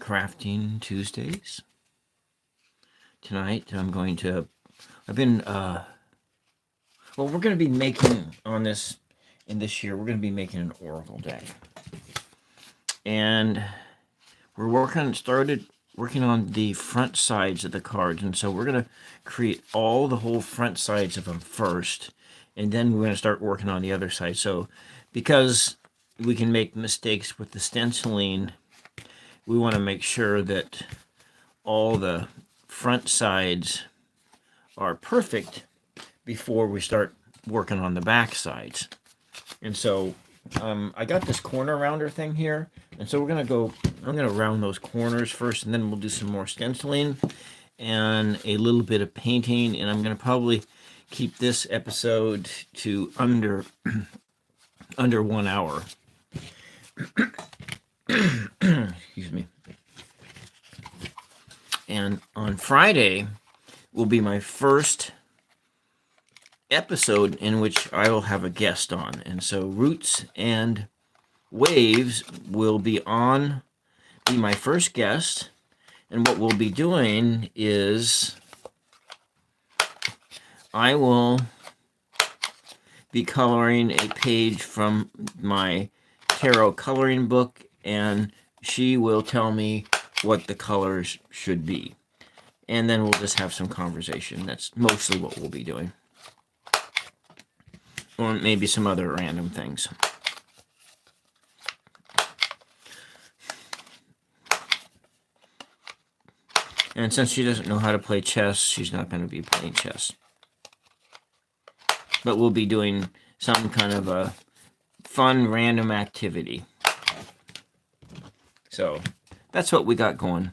Crafting Tuesdays. Tonight we're going to be making in this year, we're going to be making an Oracle deck. And started working on the front sides of the cards. And so we're going to create all the whole front sides of them first. And then we're going to start working on the other side. So because we can make mistakes with the stenciling, we want to make sure that all the front sides are perfect before we start working on the back sides. And so I got this corner rounder thing here, and so I'm gonna round those corners first, and then we'll do some more stenciling and a little bit of painting, and I'm gonna probably keep this episode to under 1 hour. Excuse me. And on Friday will be my first episode in which I will have a guest on. And so Roots and Waves will be my first guest. And what we'll be doing is I will be coloring a page from my tarot coloring book, and she will tell me what the colors should be. And then we'll just have some conversation. That's mostly what we'll be doing. Or maybe some other random things. And since she doesn't know how to play chess, she's not going to be playing chess. But we'll be doing some kind of a fun random activity. So that's what we got going.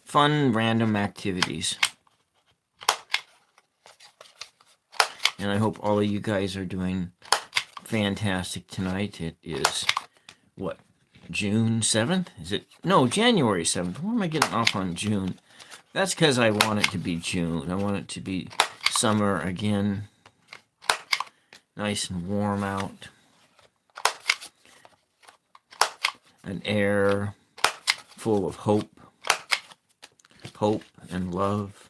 Fun random activities. And I hope all of you guys are doing fantastic tonight. It is, June 7th? Is it? No, January 7th. Why am I getting off on June? That's because I want it to be June. I want it to be summer again. Nice and warm out. An air full of hope and love.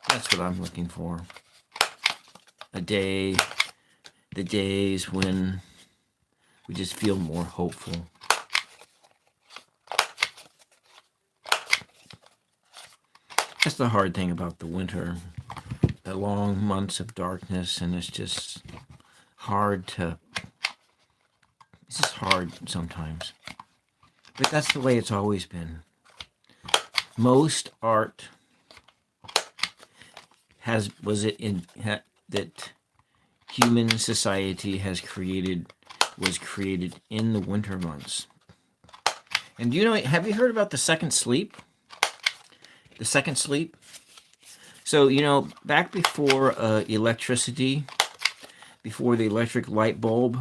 That's what I'm looking for. The days when we just feel more hopeful. That's the hard thing about the winter. The long months of darkness, and it's just hard sometimes. But that's the way it's always been. Most art that human society was created in the winter months. And have you heard about the second sleep? The second sleep? So, back before electricity, before the electric light bulb,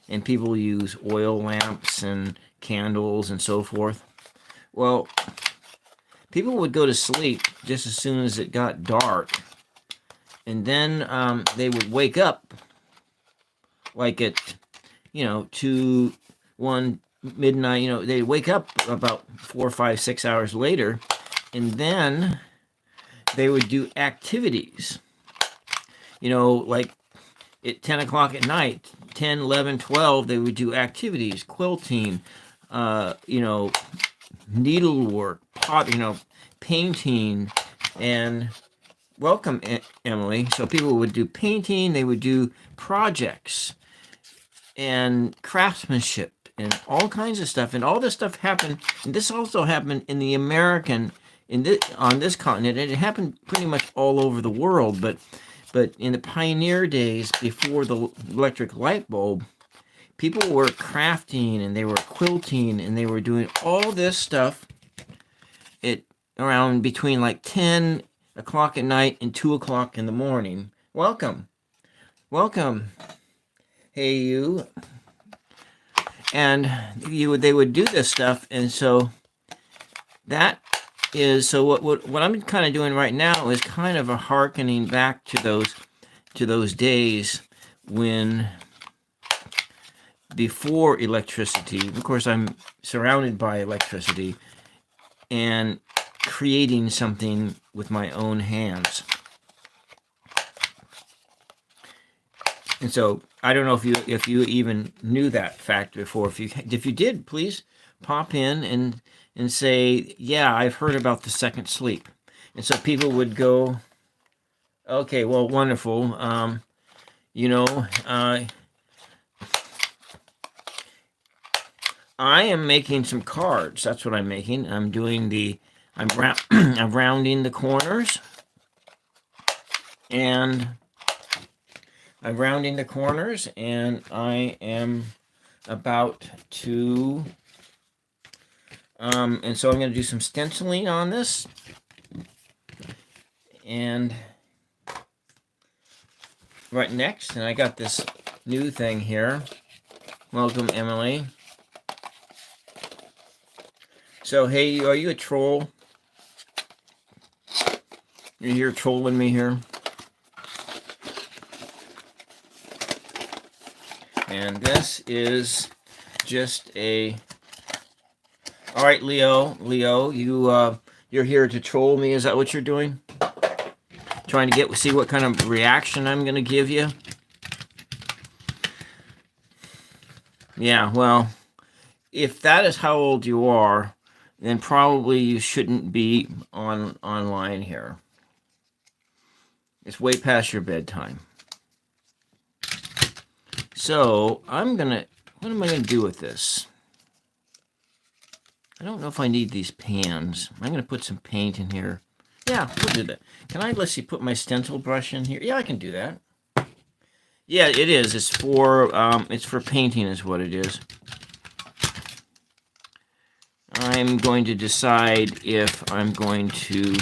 and people use oil lamps and candles and so forth, well, people would go to sleep just as soon as it got dark. And then they would wake up like at, 2, 1 midnight. They'd wake up about 4, 5, 6 hours later. And then they would do activities, like at 10 o'clock at night, 10, 11, 12, they would do activities, quilting, needlework, painting, and welcome, Emily. So people would do painting, they would do projects and craftsmanship and all kinds of stuff. And all this stuff happened, and this also happened in the on this continent, and it happened pretty much all over the world, but in the pioneer days before the electric light bulb, people were crafting and they were quilting and they were doing all this stuff around between like 10 o'clock at night and 2 o'clock in the morning. Welcome. Hey, you. And they would do this stuff, and so that is what I'm kind of doing right now is kind of a hearkening back to those days when before electricity. Of course, I'm surrounded by electricity and creating something with my own hands. And so I don't know if you even knew that fact before. If you did, please pop in and say, yeah, I've heard about the second sleep. And so people would go, okay, well, wonderful. You know, I am making some cards. That's what I'm making. I'm rounding the corners, and I'm rounding the corners, and I am about to, and so I'm going to do some stenciling on this, and right next, and I got this new thing here. Welcome, Emily. So, hey, are you a troll? You're here trolling me here? And this is just a... All right, Leo, you're here to troll me. Is that what you're doing? Trying to see what kind of reaction I'm going to give you? Yeah, well, if that is how old you are, then probably you shouldn't be online here. It's way past your bedtime. So what am I gonna do with this? I don't know if I need these pans. I'm gonna put some paint in here. Yeah, we'll do that. Let's see, put my stencil brush in here. Yeah, I can do that. Yeah, it is. It's for painting is what it is. I'm going to decide if I'm going to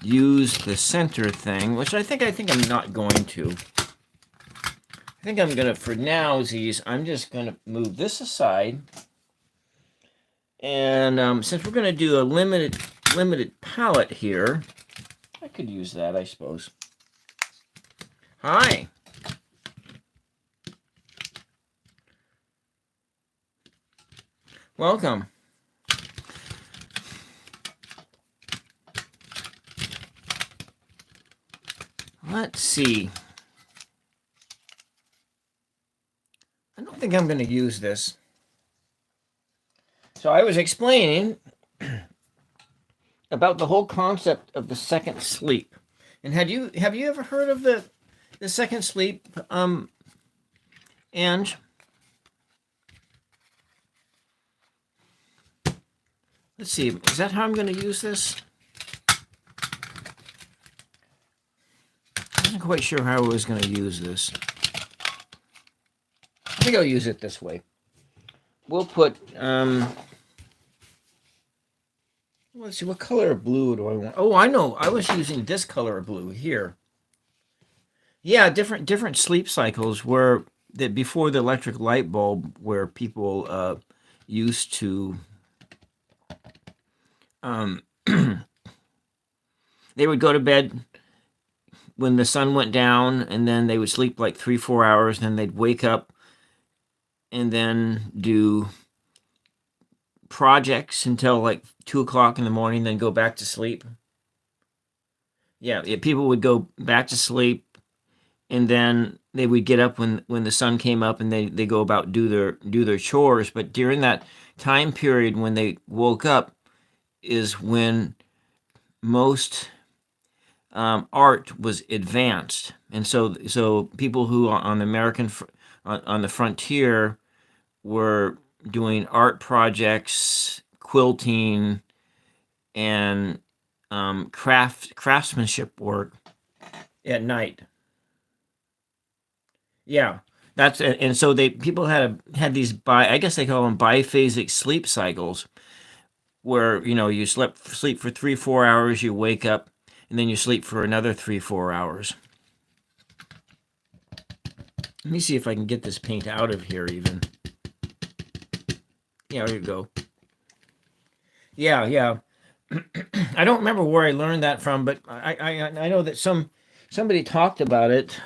use the center thing, which I think I'm not going to. I think I'm gonna, for nowsies, I'm just gonna move this aside. And since we're gonna do a limited palette here, I could use that, I suppose. Hi. Welcome. Let's see. I don't think I'm going to use this. So I was explaining about the whole concept of the second sleep. And have you ever heard of the second sleep, Ange? Let's see. Is that how I'm going to use this? I wasn't quite sure how I was going to use this. I think I'll use it this way. We'll put, let's see, what color of blue do I want? Oh, I know. I was using this color of blue here. Yeah, different sleep cycles were that before the electric light bulb, where people used to, they would go to bed when the sun went down, and then they would sleep like 3-4 hours, and then they'd wake up and then do projects until like 2 o'clock in the morning, then go back to sleep. Yeah, people would go back to sleep, and then they would get up when the sun came up, and they go about do their chores. But during that time period when they woke up is when most art was advanced, and so people who on the on the frontier were doing art projects, quilting, and craftsmanship work at night. Yeah, that's and so people had these I guess they call them biphasic sleep cycles, where you sleep for 3-4 hours, you wake up, and then you sleep for another 3-4 hours. Let me see if I can get this paint out of here even. Yeah, there you go. Yeah. I don't remember where I learned that from, but I know that somebody talked about it.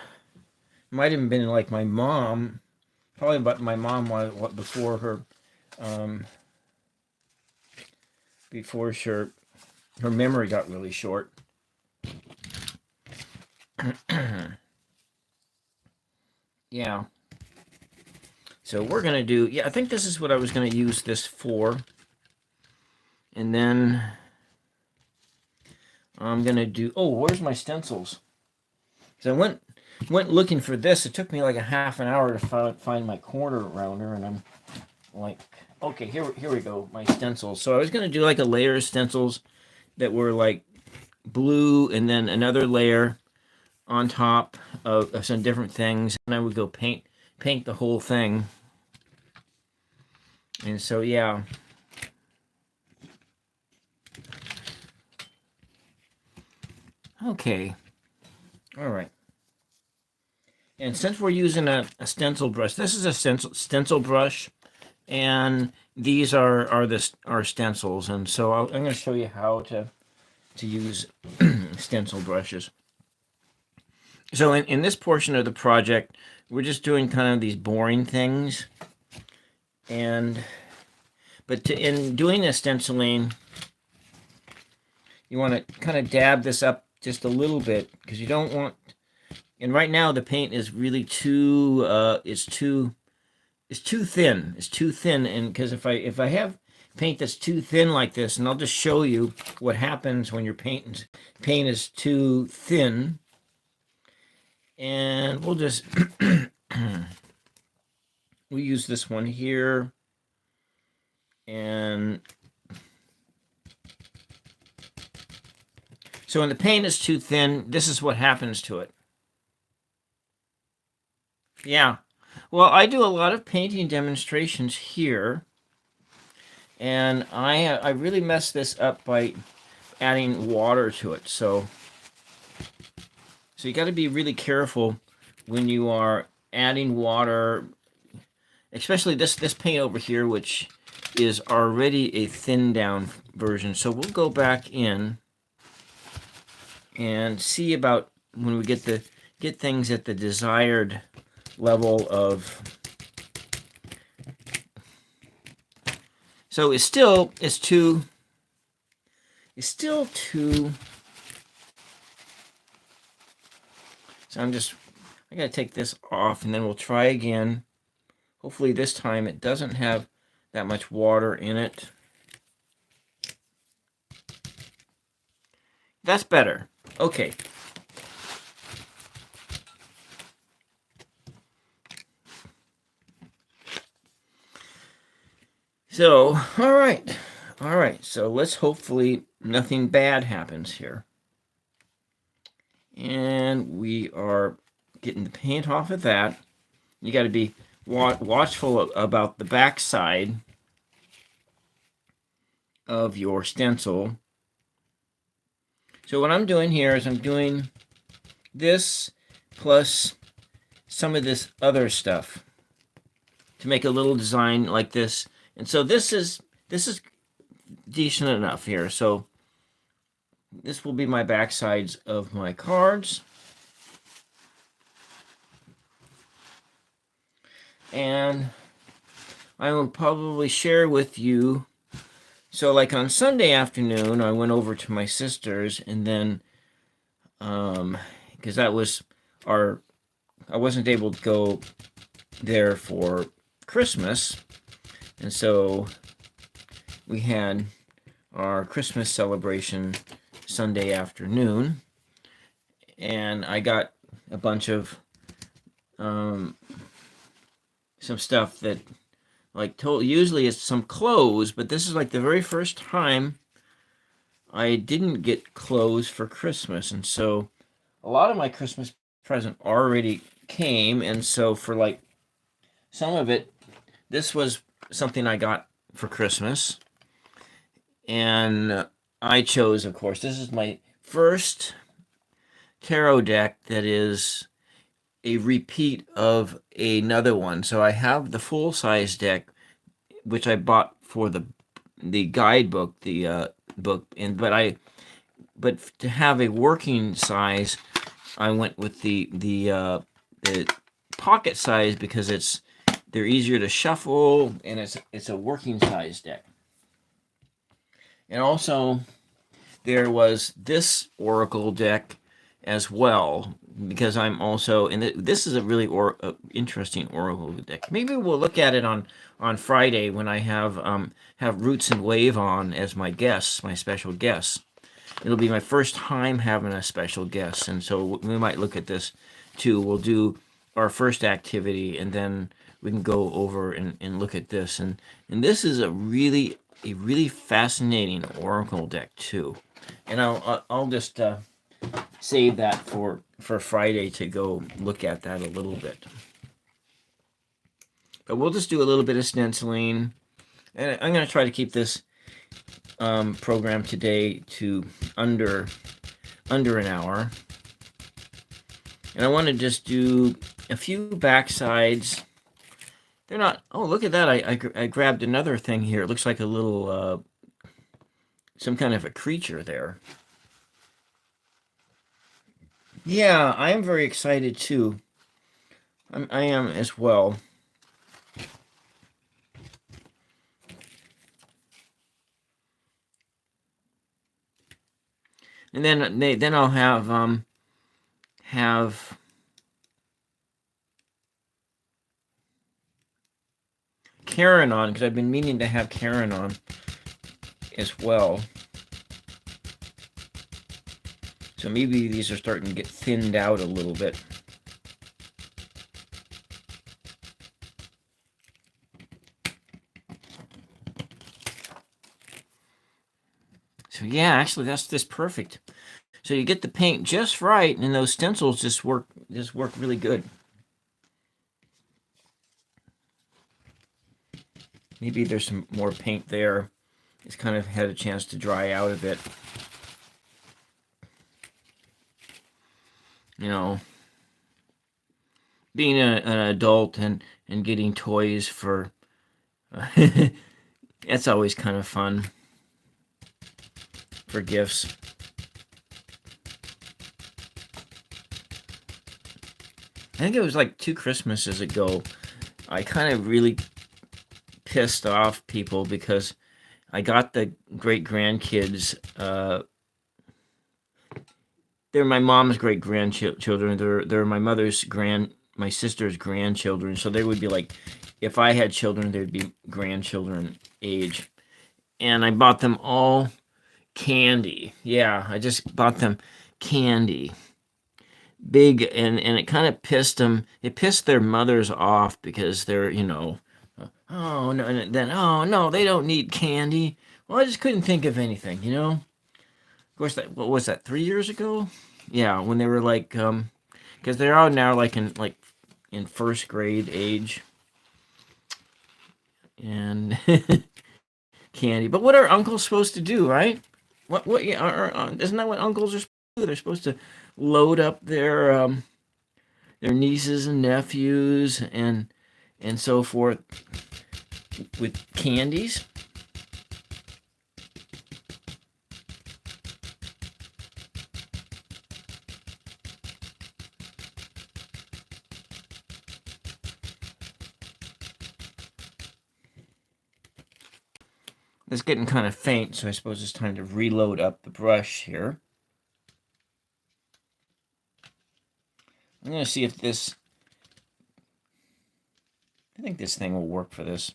Might have been like my mom probably what my mom was before her, before her memory got really short. Yeah. So we're gonna do. Yeah, I think this is what I was gonna use this for, and then I'm gonna do. Oh, where's my stencils? So I went looking for this. It took me like a half an hour to find my corner rounder, and I'm like, okay, here we go, my stencils. So I was gonna do like a layer of stencils that were like blue, and then another layer on top of some different things, and I would go paint the whole thing. And so yeah. Okay. All right. And since we're using a stencil brush, this is a stencil brush, and these are stencils. And so I'm going to show you how to use stencil brushes. So in this portion of the project, we're just doing kind of these boring things. But in doing the stenciling, you want to kind of dab this up just a little bit, because you don't want. And right now the paint is really too it's too thin. It's too thin, and because if I have paint that's too thin like this, and I'll just show you what happens when your paint is too thin. And we'll just we'll use this one here, and so when the paint is too thin, this is what happens to it. Yeah. Well, I do a lot of painting demonstrations here, and I really mess this up by adding water to it. So you got to be really careful when you are adding water, especially this paint over here, which is already a thinned down version. So we'll go back in and see about when we get things at the desired level of. So it's still too. So I gotta take this off, and then we'll try again. Hopefully this time it doesn't have that much water in it. That's better. Okay. So, all right. So let's hopefully nothing bad happens here. And we are getting the paint off of that. You got to be watchful about the back side of your stencil. So what I'm doing here is I'm doing this plus some of this other stuff to make a little design like this. And so this is decent enough here. So this will be my back sides of my cards. And I will probably share with you. So like on Sunday afternoon, I went over to my sister's, and then because that was I wasn't able to go there for Christmas, and so we had our Christmas celebration Sunday afternoon, and I got a bunch of some stuff that usually it's some clothes, but this is like the very first time I didn't get clothes for Christmas. And so a lot of my Christmas present already came, and so for like some of it, this was something I got for Christmas. And I chose, of course, this is my first tarot deck that is a repeat of another one. So I have the full-size deck, which I bought for the guidebook, book, but to have a working size, I went with the pocket size, because it's They're easier to shuffle, and it's a working size deck. And also, there was this Oracle deck as well, because I'm also, and this is a really interesting Oracle deck. Maybe we'll look at it on Friday when I have Roots and Wave on as my guests, my special guests. It'll be my first time having a special guest, and so we might look at this too. We'll do our first activity, and then we can go over and look at this. And this is a really fascinating Oracle deck too. And I'll just save that for Friday to go look at that a little bit. But we'll just do a little bit of stenciling, and I'm going to try to keep this program today to under an hour. And I want to just do a few back sides. They're not, oh, look at that. I grabbed another thing here. It looks like a little, some kind of a creature there. Yeah, I am very excited too. I am as well. And then I'll have Karen on, because I've been meaning to have Karen on as well. So maybe these are starting to get thinned out a little bit. So yeah, actually that's just perfect. So you get the paint just right, and those stencils just work really good. Maybe there's some more paint there. It's kind of had a chance to dry out a bit. You know, being an adult and getting toys for that's always kind of fun for gifts. I think it was like 2 Christmases ago, I kind of really pissed off people because I got the great grandkids. They're my mom's great grandchildren. They're my sister's grandchildren. So they would be like, if I had children, they'd be grandchildren age. And I bought them all candy. Yeah, I just bought them candy. Big, and it kind of pissed them. It pissed their mothers off because they're, oh no, and then oh no, they don't need candy. Well, I just couldn't think of anything, Of course, what was that? 3 years ago? Yeah, when they were like, because they're all now like in first grade age, and candy. But what are uncles supposed to do, right? What? Yeah, isn't that what uncles are supposed to do? They're supposed to load up their nieces and nephews and so forth with candies. It's getting kind of faint, so I suppose it's time to reload up the brush here. I'm going to see if this... I think this thing will work for this.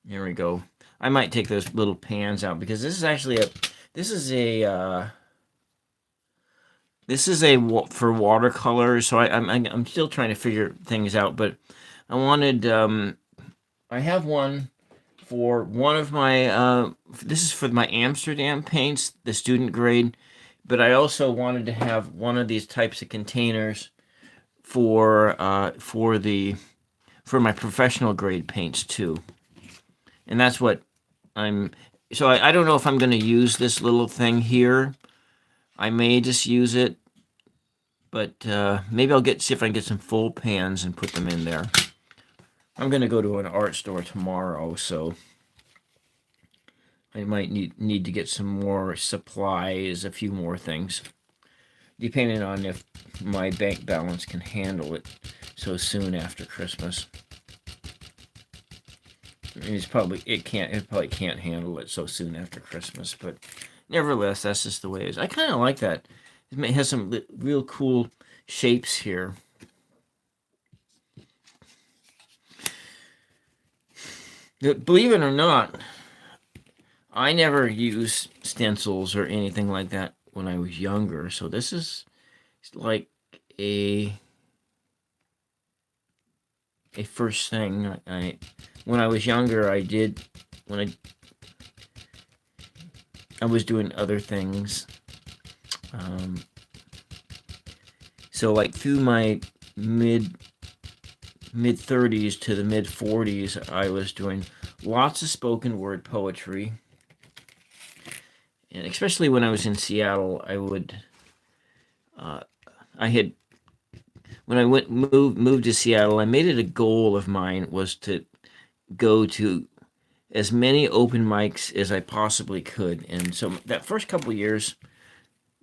Here we go. I might take those little pans out because this is actually this is for watercolor. So I'm still trying to figure things out, but I wanted I have one for one of my this is for my Amsterdam paints, the student grade, but I also wanted to have one of these types of containers for my professional grade paints too. And that's what so I don't know if I'm going to use this little thing here. I may just use it, but maybe I'll see if I can get some full pans and put them in there. I'm going to go to an art store tomorrow, so I might need to get some more supplies, a few more things. depending on if my bank balance can handle it so soon after Christmas. It probably can't handle it so soon after Christmas, but nevertheless, that's just the way it is. I kind of like that. It has some real cool shapes here. Believe it or not, I never used stencils or anything like that when I was younger. So this is like a first thing. When I was younger, I was doing other things. So like through my mid 30s to the mid 40s, I was doing lots of spoken word poetry. And especially when I was in Seattle, when I moved to Seattle, I made it a goal of mine was to go to as many open mics as I possibly could. And so that first couple of years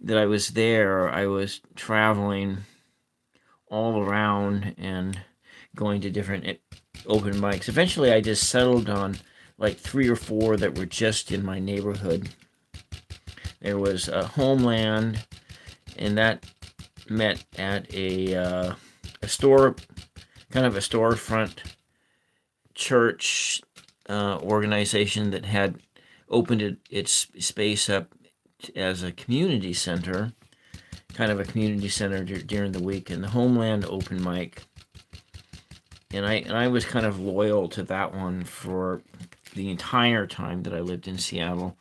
that I was there, I was traveling all around and going to different open mics. Eventually, I just settled on like 3 or 4 that were just in my neighborhood. There was Homeland, and that met at a store, kind of a storefront church organization that had opened its space up as a community center, kind of a community center during the week, and the Homeland open mic. And I was kind of loyal to that one for the entire time that I lived in Seattle.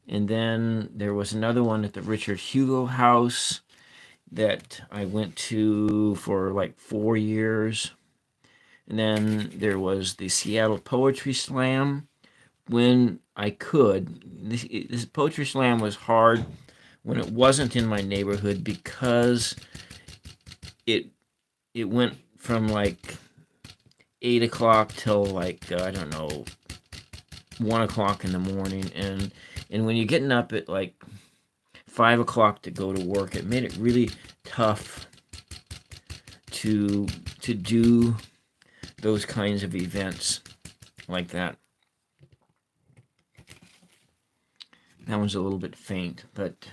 And then there was another one at the Richard Hugo House that I went to for like 4 years. And then there was the Seattle Poetry Slam when I could. This Poetry Slam was hard when it wasn't in my neighborhood because it went from like 8 o'clock till like, I don't know, 1 o'clock in the morning. And when you're getting up at like 5 o'clock to go to work, it made it really tough to do those kinds of events like that. That one's a little bit faint, but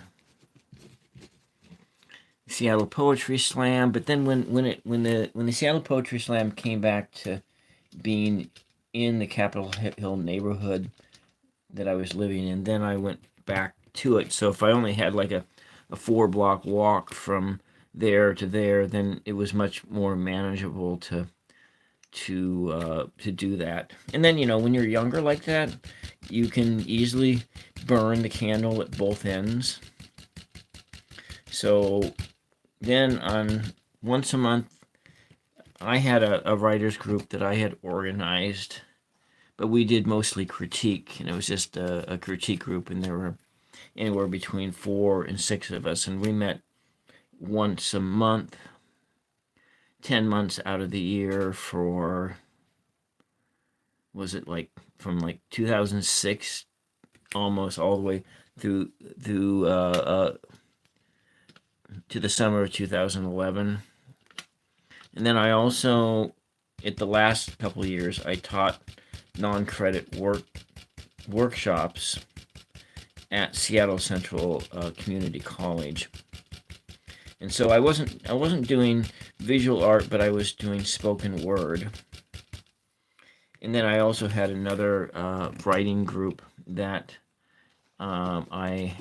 Seattle Poetry Slam. But then when the Seattle Poetry Slam came back to being in the Capitol Hill neighborhood that I was living in, then I went back to it. So if I only had like a 4-block walk from there to there, then it was much more manageable to do that. And then, when you're younger like that, you can easily burn the candle at both ends. So then on once a month, I had a writers group that I had organized, but we did mostly critique, and it was just a critique group, and there were anywhere between 4 and 6 of us, and we met once a month, 10 months out of the year for, was it like from like 2006 almost all the way through to the summer of 2011. And then I also, at the last couple of years, I taught non-credit workshops at Seattle Central Community College. And so I wasn't doing visual art, but I was doing spoken word. And then I also had another writing group that I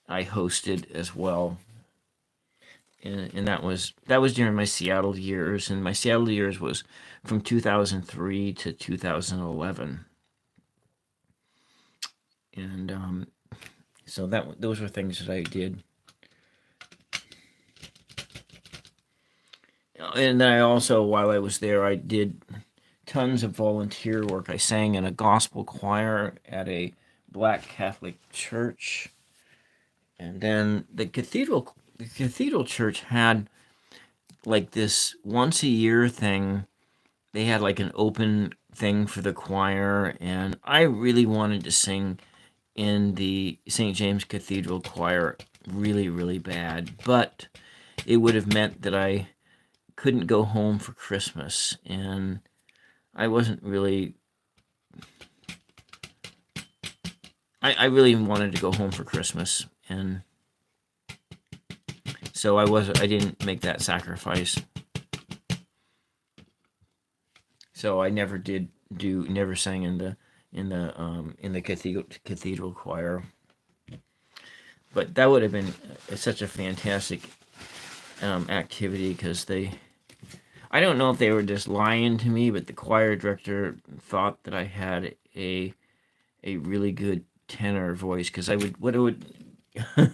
hosted as well. And that was during my Seattle years, and my Seattle years was from 2003 to 2011. And so those were things that I did. And then I also, while I was there, I did tons of volunteer work. I sang in a gospel choir at a Black Catholic church. And then the cathedral church had like this once a year thing. They had like an open thing for the choir, and I really wanted to sing in the St. James Cathedral choir really, really bad. But it would have meant that I couldn't go home for Christmas, and I wasn't really. I really wanted to go home for Christmas, and so I didn't make that sacrifice. So I never never sang in the cathedral choir. But that would have been such a fantastic activity, because I don't know if they were just lying to me, but the choir director thought that I had a really good tenor voice, because I would I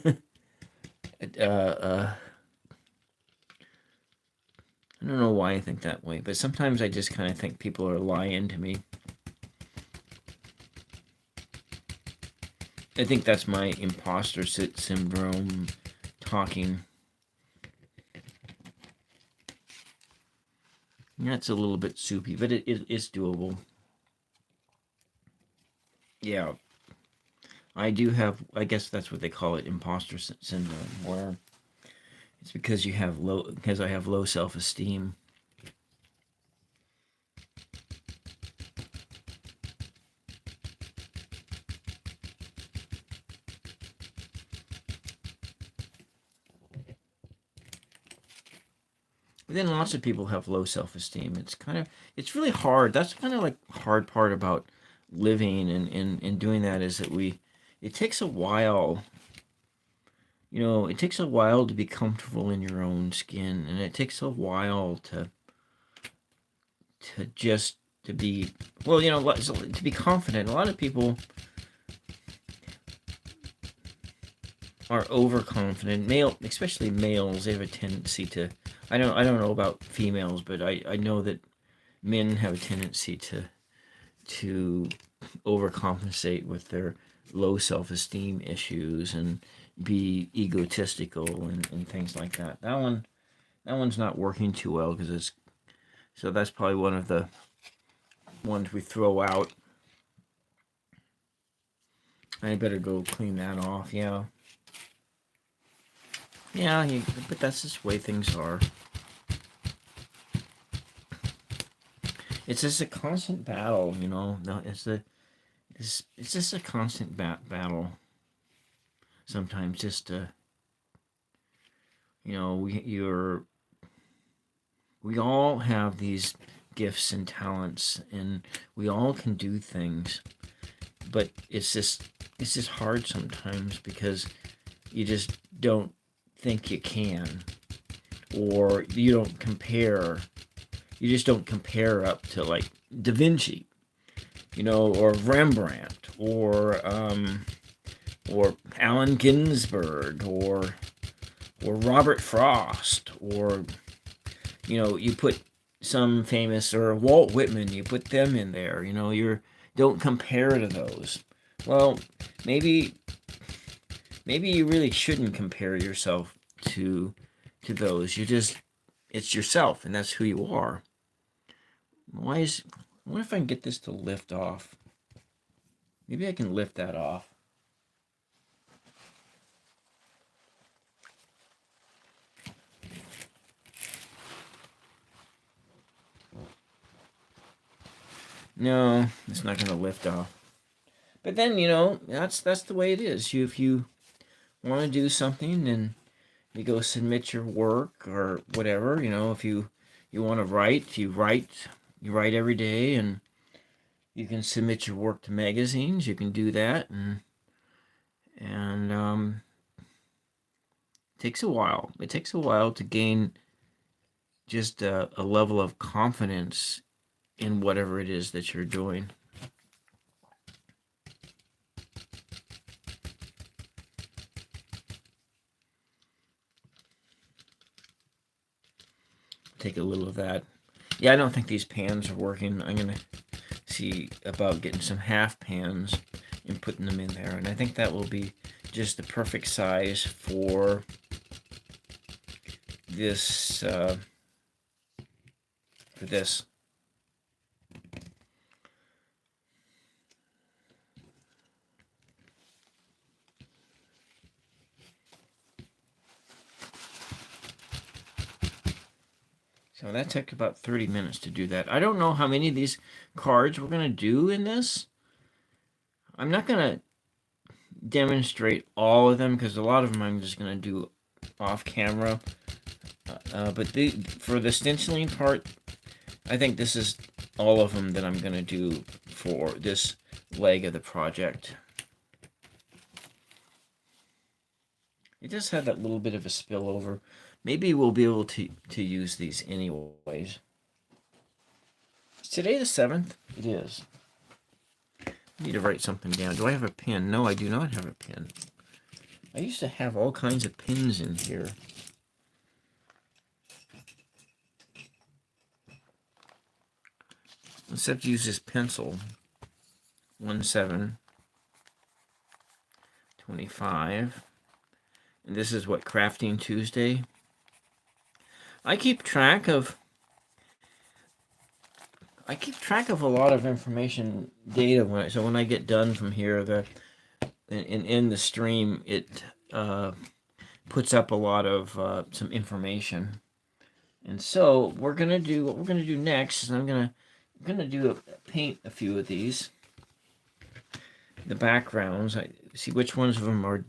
don't know why I think that way, but sometimes I just kind of think people are lying to me. I think that's my imposter syndrome talking. That's a little bit soupy, but it's doable. Yeah. I do have, I guess that's what they call it, imposter syndrome, where it's because I have low self-esteem. But then lots of people have low self-esteem. It's really hard. That's kind of like hard part about living and doing that, is that it takes a while. It takes a while to be comfortable in your own skin, and it takes a while to just to be, well, to be confident. A lot of people are overconfident. Especially males, they have a tendency to. I don't know about females, but I know that men have a tendency to overcompensate with their low self-esteem issues and be egotistical and things like that. That one's not working too well, so that's probably one of the ones we throw out. I better go clean that off. Yeah. Yeah, but that's just the way things are. It's just a constant battle, it's just a constant battle. Sometimes just to, we all have these gifts and talents, and we all can do things, but it's just hard sometimes, because you just don't think you can, or you just don't compare up to, like, Da Vinci, or Rembrandt, or Allen Ginsberg, or Robert Frost, or you put some famous, or Walt Whitman, you put them in there. Don't compare to those. Well, maybe you really shouldn't compare yourself to those. It's yourself, and that's who you are. I wonder if I can get this to lift off. Maybe I can lift that off. No, it's not going to lift off. But then, that's the way it is. If you want to do something, and you go submit your work or whatever, if you want to write, you write every day, and you can submit your work to magazines. You can do that, and it takes a while. It takes a while to gain just a level of confidence in whatever it is that you're doing. Take a little of that. Yeah, I don't think these pans are working. I'm going to see about getting some half pans and putting them in there. And I think that will be just the perfect size for this. For this. So that took about 30 minutes to do that. I don't know how many of these cards we're going to do in this. I'm not going to demonstrate all of them because a lot of them I'm just going to do off camera. But for the stenciling part, I think this is all of them that I'm going to do for this leg of the project. It just had that little bit of a spillover. Maybe we'll be able to use these anyways. Is today the 7th? It is. I need to write something down. Do I have a pen? No, I do not have a pen. I used to have all kinds of pins in here. Let's have to use this pencil. 1725. And this is what, Crafting Tuesday? I keep track of a lot of information data when I get done from here, in the stream it puts up a lot of some information. And so what we're gonna do next is I'm gonna paint a few of these. The backgrounds, I see which ones of them are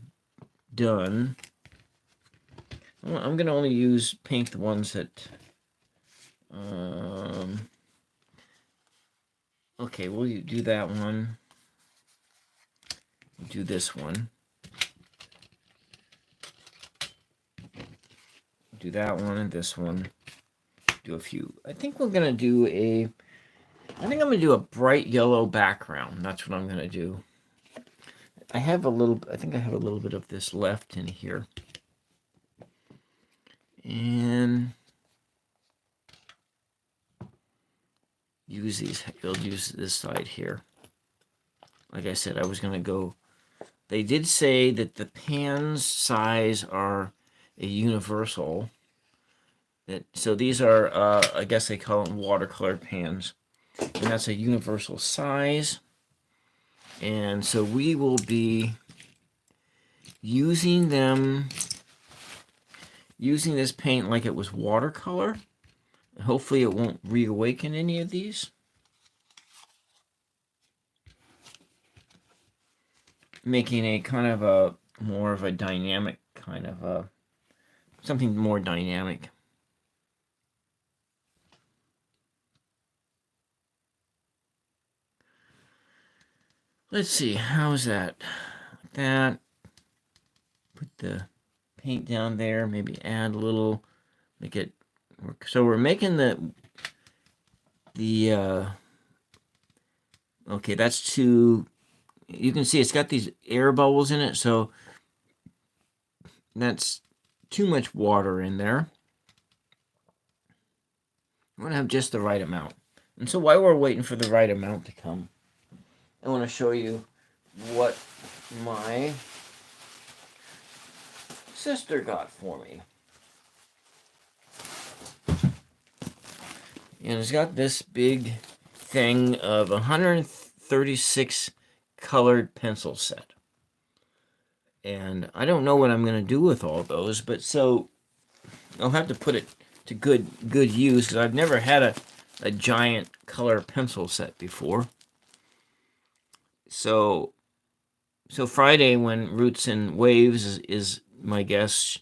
done. I'm gonna only paint the ones that okay, we'll do that one. We'll do this one. Do that one and this one. Do a few. I think I'm gonna do a bright yellow background. That's what I'm gonna do. I think I have a little bit of this left in here. And I'll use this side here. Like I said, I was gonna go. They did say that the pans size are a universal. So these are, I guess they call them watercolor pans, and that's a universal size. And so we will be using this paint like it was watercolor. Hopefully it won't reawaken any of these. Making a kind of a more of a dynamic kind of something more dynamic. Let's see, how's that? Like that. Put the paint down there, maybe add a little, make it work. So we're making okay, that's too, you can see it's got these air bubbles in it, so that's too much water in there. I want to have just the right amount. And so while we're waiting for the right amount to come, I want to show you what my sister got for me. And it's got this big thing of 136 colored pencil set. And I don't know what I'm going to do with all those, but so I'll have to put it to good use because I've never had a giant color pencil set before. So Friday, when Roots and Waves is my guest,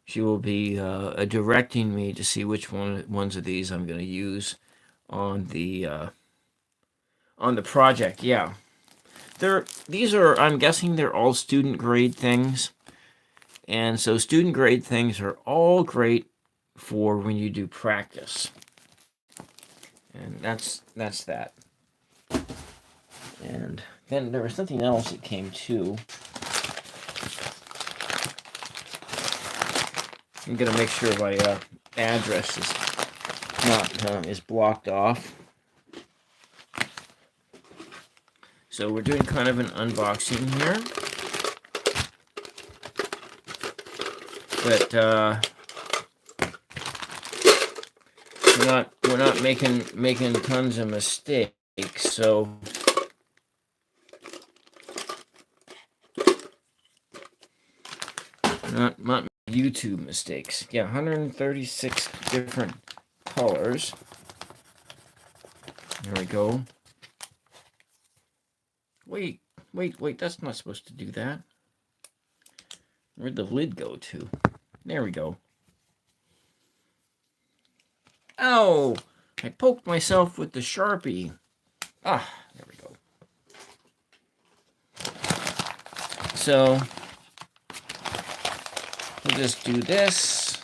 she will be directing me to see which ones of these I'm going to use on the project. Yeah, these are, I'm guessing they're all student grade things, and so student grade things are all great for when you do practice, and that's that. And then there was something else that came too. I'm gonna make sure my address is blocked off. So we're doing kind of an unboxing here, but we're not making tons of mistakes. So not YouTube mistakes. Yeah, 136 different colors. There we go. Wait, that's not supposed to do that. Where'd the lid go to? There we go. Ow! I poked myself with the Sharpie. Ah, there we go. So, we'll just do this.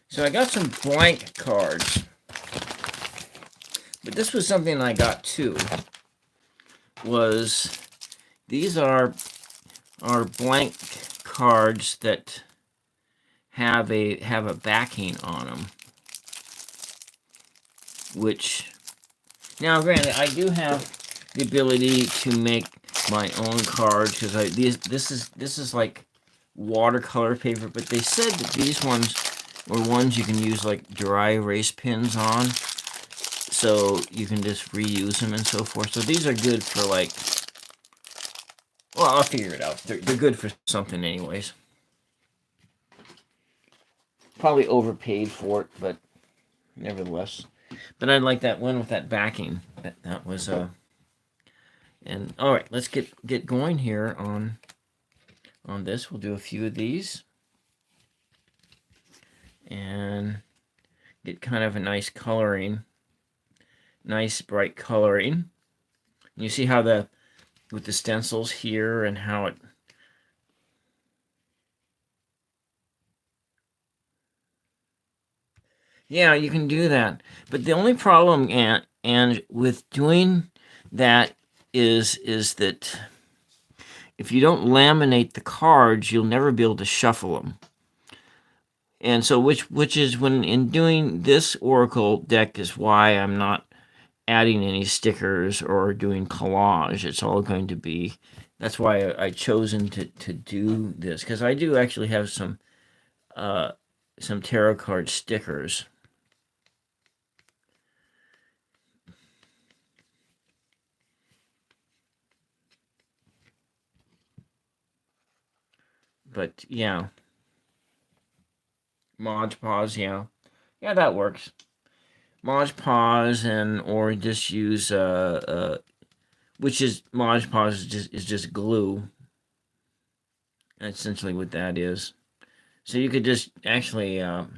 So I got some blank cards. But this was something I got too. These are blank cards that have a backing on them. Which, now granted, I do have the ability to make my own cards because this is like watercolor paper, but they said that these ones were ones you can use like dry erase pins on, so you can just reuse them and so forth. So these are good for like, well, I'll figure it out. They're good for something anyways. Probably overpaid for it, but nevertheless. But I like that one with that backing. That was and all right, let's get going here on this. We'll do a few of these and get kind of a nice coloring, nice bright coloring. You see how with the stencils here and how it, yeah, you can do that. But the only problem and with doing that is that if you don't laminate the cards, you'll never be able to shuffle them. And so which is when in doing this Oracle deck is why I'm not adding any stickers or doing collage. It's all going to be, that's why I chosen to do this, because I do actually have some tarot card stickers. But yeah, Mod Podge, yeah, that works. Mod Podge, or just use which is Mod Podge is just glue. That's essentially what that is. So you could just actually, hi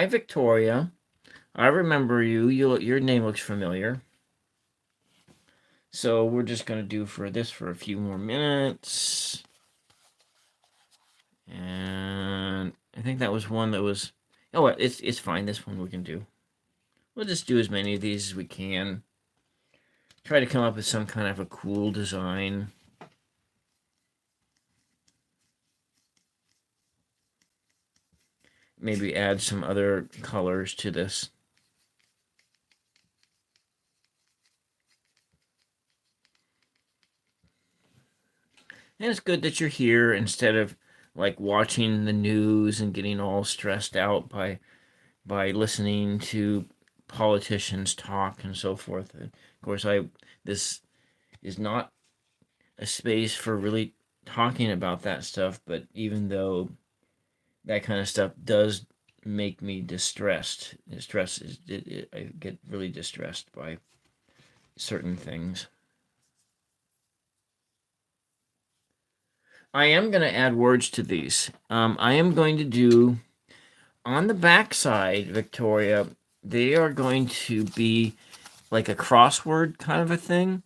Victoria, I remember you. Your name looks familiar. So we're just gonna do for a few more minutes. And I think that was one that was, oh, it's fine. This one we can do. We'll just do as many of these as we can. Try to come up with some kind of a cool design. Maybe add some other colors to this. And it's good that you're here instead of like watching the news and getting all stressed out by listening to politicians talk and so forth. And of course, this is not a space for really talking about that stuff, but even though that kind of stuff does make me distressed, I get really distressed by certain things. I am going to add words to these. I am going to do, on the back side, Victoria, they are going to be like a crossword kind of a thing.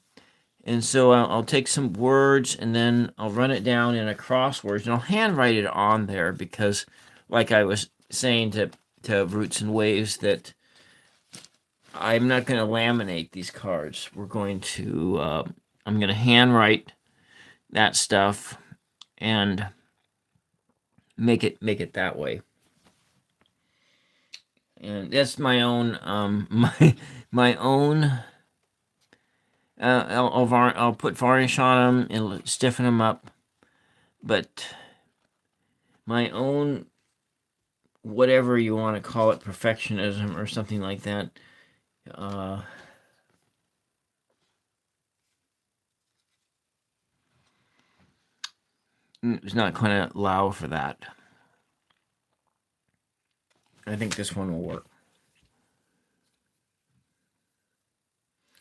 And so I'll take some words and then I'll run it down in a crossword and I'll handwrite it on there because, like I was saying to Roots and Waves, that I'm not going to laminate these cards. We're going to, I'm going to handwrite that stuff and make it that way. And that's my own my own. I'll put varnish on them and stiffen them up, but my own, whatever you want to call it, perfectionism or something like that. It's not going to allow for that. I think this one will work.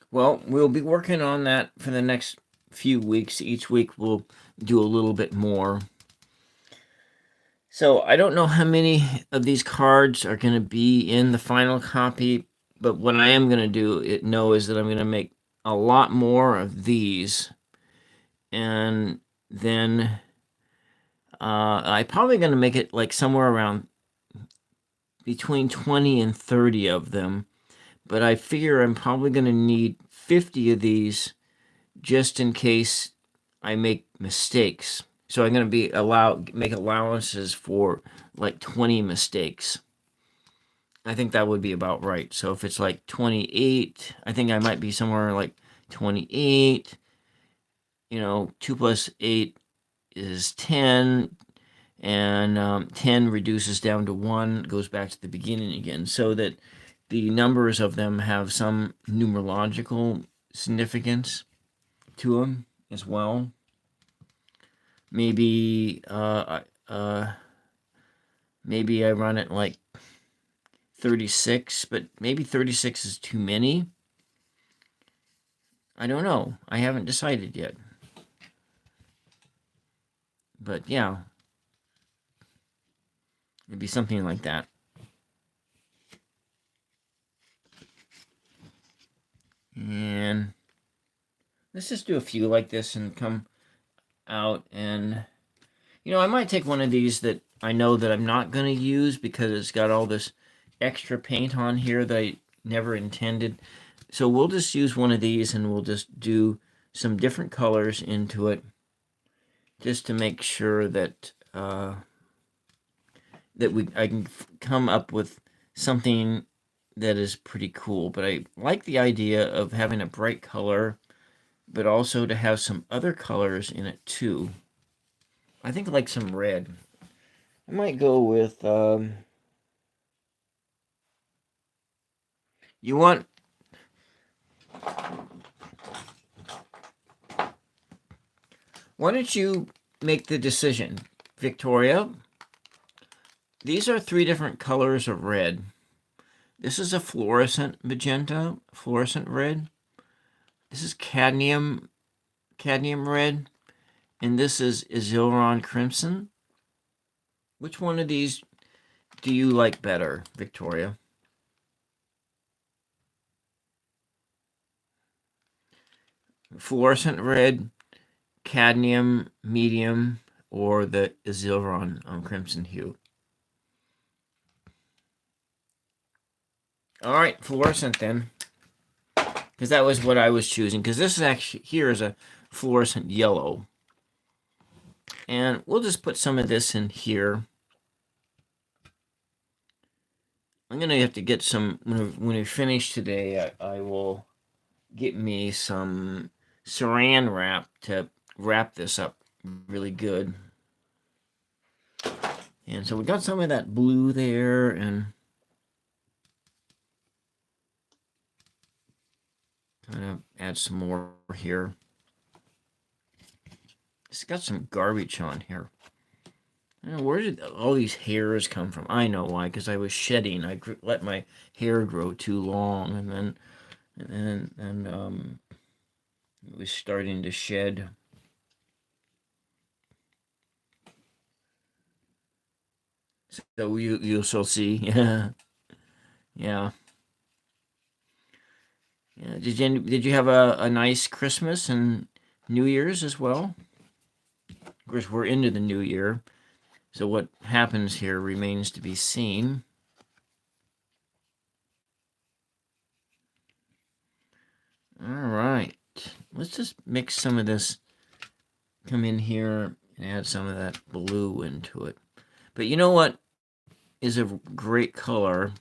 Well, we'll be working on that for the next few weeks. Each week we'll do a little bit more. So I don't know how many of these cards are going to be in the final copy, but what I am going to do is that I'm going to make a lot more of these, and then I'm probably going to make it like somewhere around between 20 and 30 of them, but I figure I'm probably going to need 50 of these just in case I make mistakes. So I'm going to make allowances for like 20 mistakes. I think that would be about right. So if it's like 28, I think I might be somewhere like 28. 2 plus 8 is 10, and 10 reduces down to 1, goes back to the beginning again, so that the numbers of them have some numerological significance to them as well. Maybe maybe I run it like 36, but maybe 36 is too many. I don't know. I haven't decided yet. But yeah, it'd be something like that. And let's just do a few like this and come out, and I might take one of these that I know that I'm not going to use because it's got all this extra paint on here that I never intended. So we'll just use one of these and we'll just do some different colors into it just to make sure that I can come up with something that is pretty cool. But I like the idea of having a bright color, but also to have some other colors in it too. I think I like some red. I might go with you want why don't you make the decision, Victoria? These are 3 different colors of red. This is a fluorescent magenta, fluorescent red. This is cadmium red, and this is Aziron crimson. Which one of these do you like better, Victoria? Fluorescent red, cadmium medium, or the Aziron crimson hue? All right, fluorescent then, because that was what I was choosing, because this is actually, here is a fluorescent yellow. And we'll just put some of this in here. I'm going to have to get some, when we finish today, I will get me some saran wrap to wrap this up really good. And so we got some of that blue there, and kind of add some more here. It's got some garbage on here. I don't know, where did all these hairs come from? I know why, because I was shedding. I let my hair grow too long, and then it was starting to shed. So you shall see. Yeah, yeah. Yeah. Did you have a nice Christmas and New Year's as well? Of course, we're into the new year, so what happens here remains to be seen. All right, let's just mix some of this. Come in here and add some of that blue into it. But you know what is a great color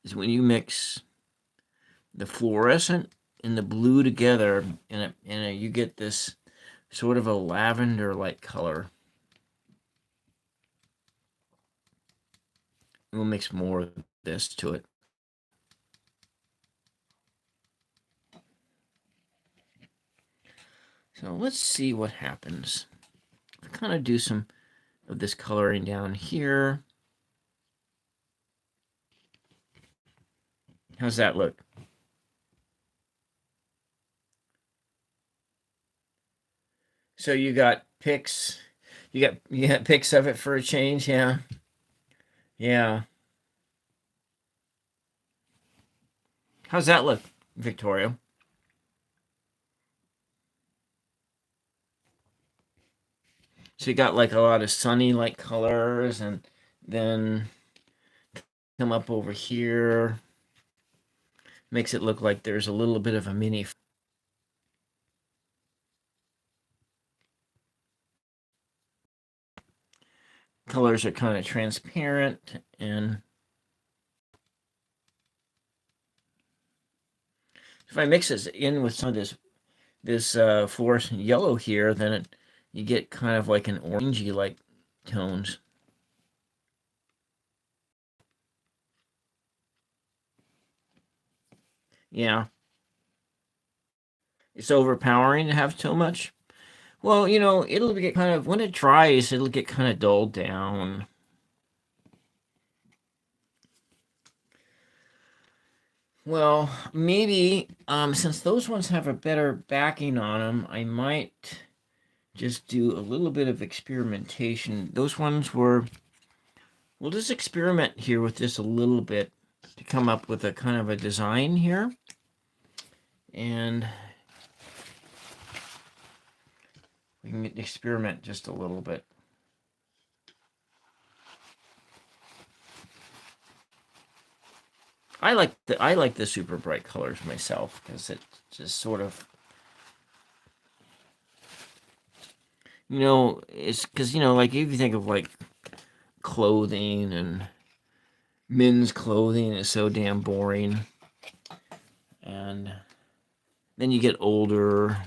is when you mix the fluorescent and the blue together, and you get this sort of a lavender-like color. We'll mix more of this to it. So let's see what happens. kind of do some of this coloring down here. How's that look? So you got pics. You got pics of it for a change, yeah. Yeah. How's that look, Victoria? So you got like a lot of sunny like colors, and then come up over here. Makes it look like there's a little bit of a mini. Colors are kind of transparent, and if I mix this in with some of this fluorescent yellow here, then you get kind of like an orangey like tones. Yeah, it's overpowering to have so much. Well, it'll get kind of, when it dries, it'll get kind of dulled down. Well, maybe since those ones have a better backing on them, I might just do a little bit of experimentation. Those ones were, we'll just experiment here with this a little bit to come up with a kind of a design here. And we can experiment just a little bit. I like the super bright colors myself because it just sort of, it's because like if you think of like clothing, and men's clothing is so damn boring, and then you get older,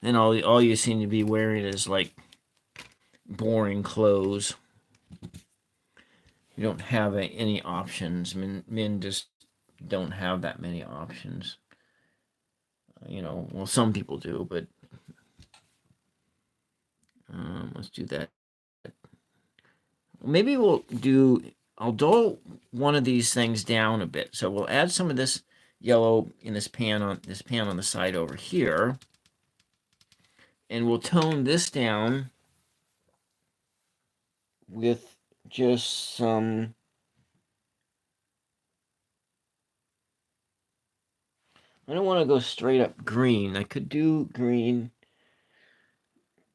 then all you seem to be wearing is like boring clothes. You don't have any options. Men just don't have that many options. Well, some people do, but let's do that. Maybe I'll dull one of these things down a bit. So we'll add some of this yellow in this pan on the side over here, and we'll tone this down with just some I don't want to go straight up green. I could do green,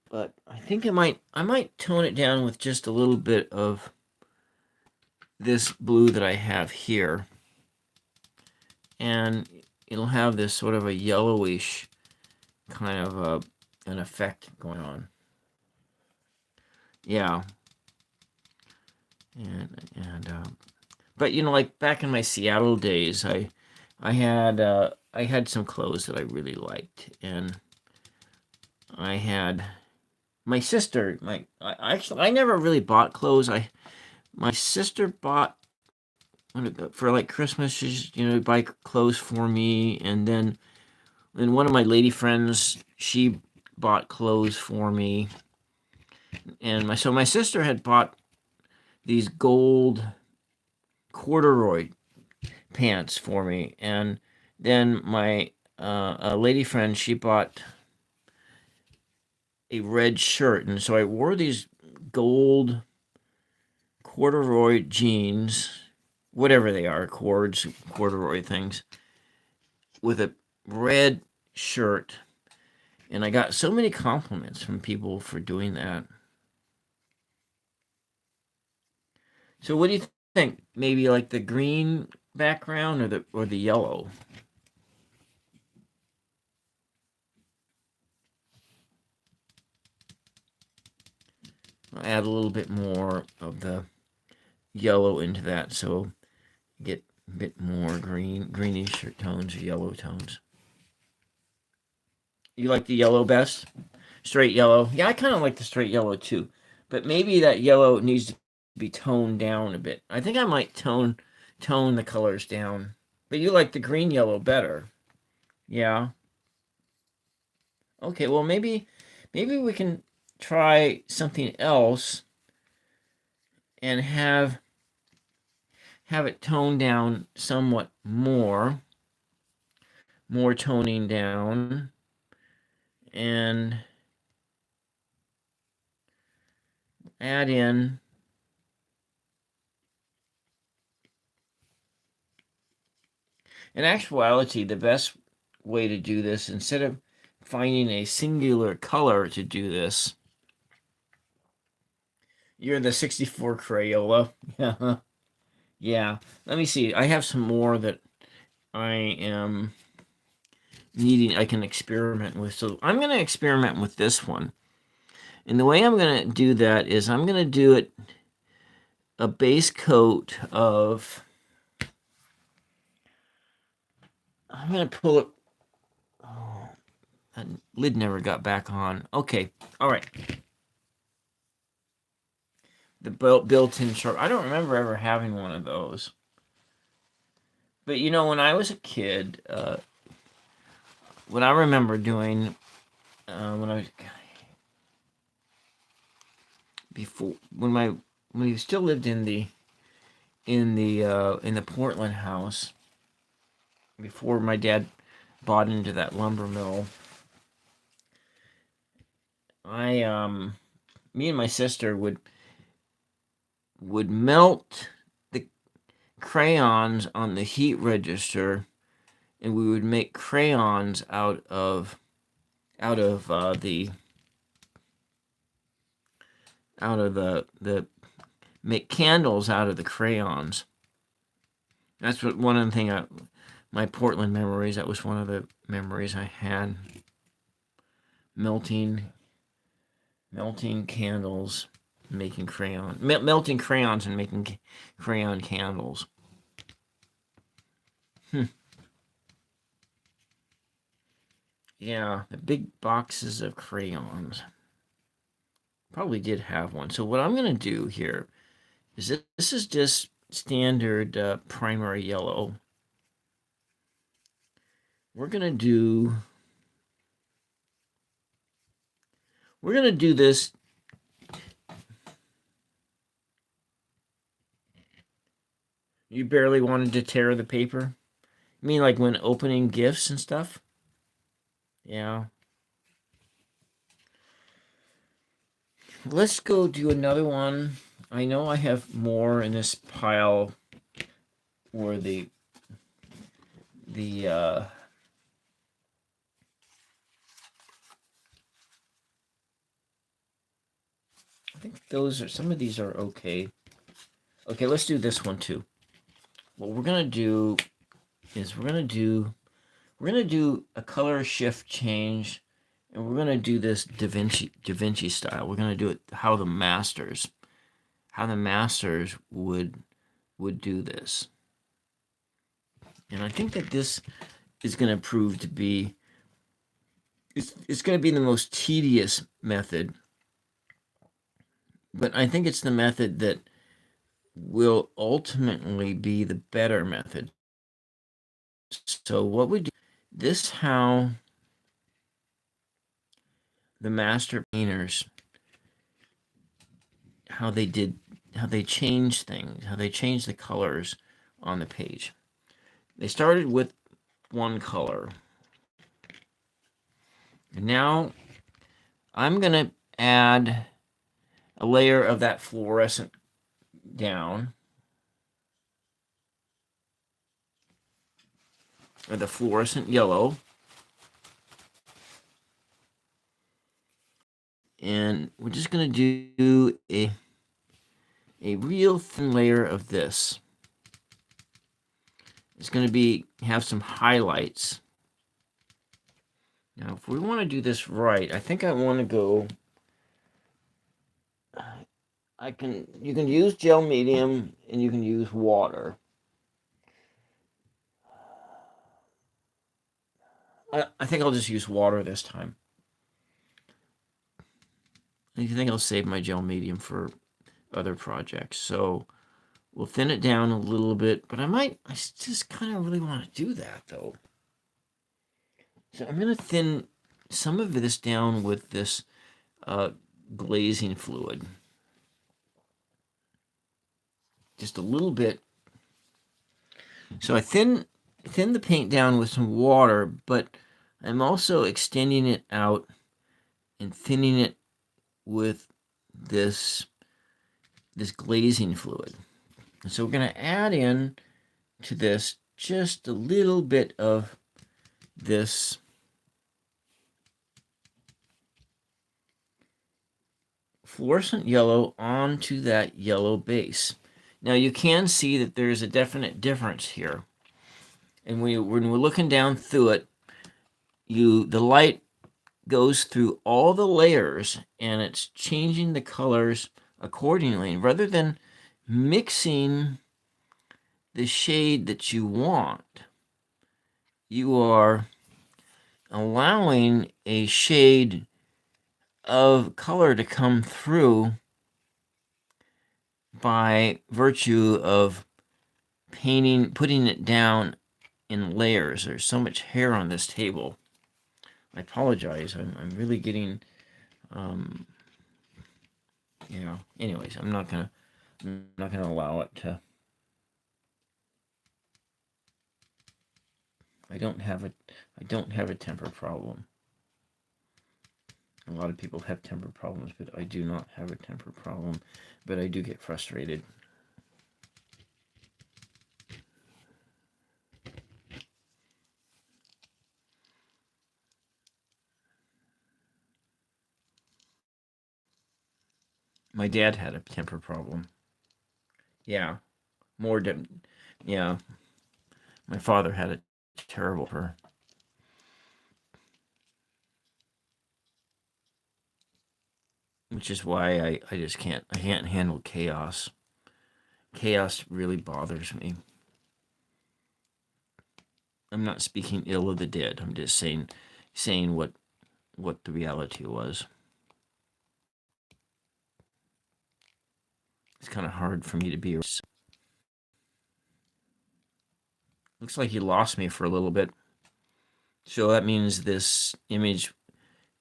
but I think I might tone it down with just a little bit of this blue that I have here. And it'll have this sort of a yellowish kind of an effect going on. Yeah. But like back in my Seattle days, I had some clothes that I really liked, and I had my sister. I never really bought clothes. My sister bought for like Christmas. She's buy clothes for me, and then one of my lady friends, she bought clothes for me, and my sister had bought these gold corduroy pants for me, and then my a lady friend, she bought a red shirt, and so I wore these gold corduroy jeans, whatever they are, corduroy things, with a red shirt, and I got so many compliments from people for doing that. So what do you think? Maybe like the green background or the yellow? I'll add a little bit more of the yellow into that, so get a bit more greenish tones or yellow tones. You like the yellow best? Straight yellow? Yeah, I kind of like the straight yellow too, but maybe that yellow needs to be toned down a bit. I think I might tone the colors down. But you like the green yellow better. Yeah. Okay, well maybe we can try something else and have it toned down somewhat more toning down, and add in in actuality, the best way to do this, instead of finding a singular color to do this, you're the 64 Crayola. Yeah. Yeah. Let me see. I have some more that I am needing, I can experiment with. So I'm going to experiment with this one. And the way I'm going to do that is I'm going to do it a base coat of, I'm going to pull it. Oh, that lid never got back on. Okay. All right. The built-in sharp. I don't remember ever having one of those. But you know, when I was a kid, what I remember doing when I was when we still lived in the Portland house, before my dad bought into that lumber mill, me and my sister would melt the crayons on the heat register, and we would make crayons out of the make candles out of the crayons. That's what one of the things, my Portland memories, that was one of the memories I had. Melting candles, making melting crayons and making crayon candles. Yeah, the big boxes of crayons. Probably did have one. So what I'm going to do here is this is just standard primary yellow. We're going to do this. You barely wanted to tear the paper? You mean like when opening gifts and stuff? Yeah. Let's go do another one. I know I have more in this pile where the I think some of these are okay. Okay, let's do this one too. What we're gonna do is we're gonna do a color shift change, and we're gonna do this Da Vinci style. We're gonna do it how the masters would do this. And I think that this is going to prove to be it's going to be the most tedious method, but I think it's the method that will ultimately be the better method. So what we do, this how the master painters, how they changed things, how they changed the colors on the page. They started with one color. And now I'm going to add a layer of that fluorescent down, or the fluorescent yellow. And we're just going to do a real thin layer of this. It's going to have some highlights. Now, if we want to do this right, I think I want to go. You can use gel medium and you can use water. I think I'll just use water this time. I think I'll save my gel medium for other projects. So we'll thin it down a little bit, but I just kind of really want to do that though. So I'm going to thin some of this down with this glazing fluid. Just a little bit. So I thin the paint down with some water, but I'm also extending it out and thinning it with this glazing fluid. And so we're going to add in to this just a little bit of this fluorescent yellow onto that yellow base. Now you can see that there's a definite difference here. And when we're looking down through it, the light goes through all the layers and it's changing the colors accordingly. And rather than mixing the shade that you want, you are allowing a shade of color to come through by virtue of putting it down in layers. There's so much hair on this table. I apologize. I'm really getting, anyways, I'm not gonna allow it to. I don't have a temper problem. A lot of people have temper problems, but I do not have a temper problem. But I do get frustrated. My dad had a temper problem. Yeah, yeah. My father had a terrible temper. Which is why I just can't handle chaos. Chaos really bothers me. I'm not speaking ill of the dead. I'm just saying what the reality was. It's kind of hard for me to be. Looks like you lost me for a little bit. So that means this image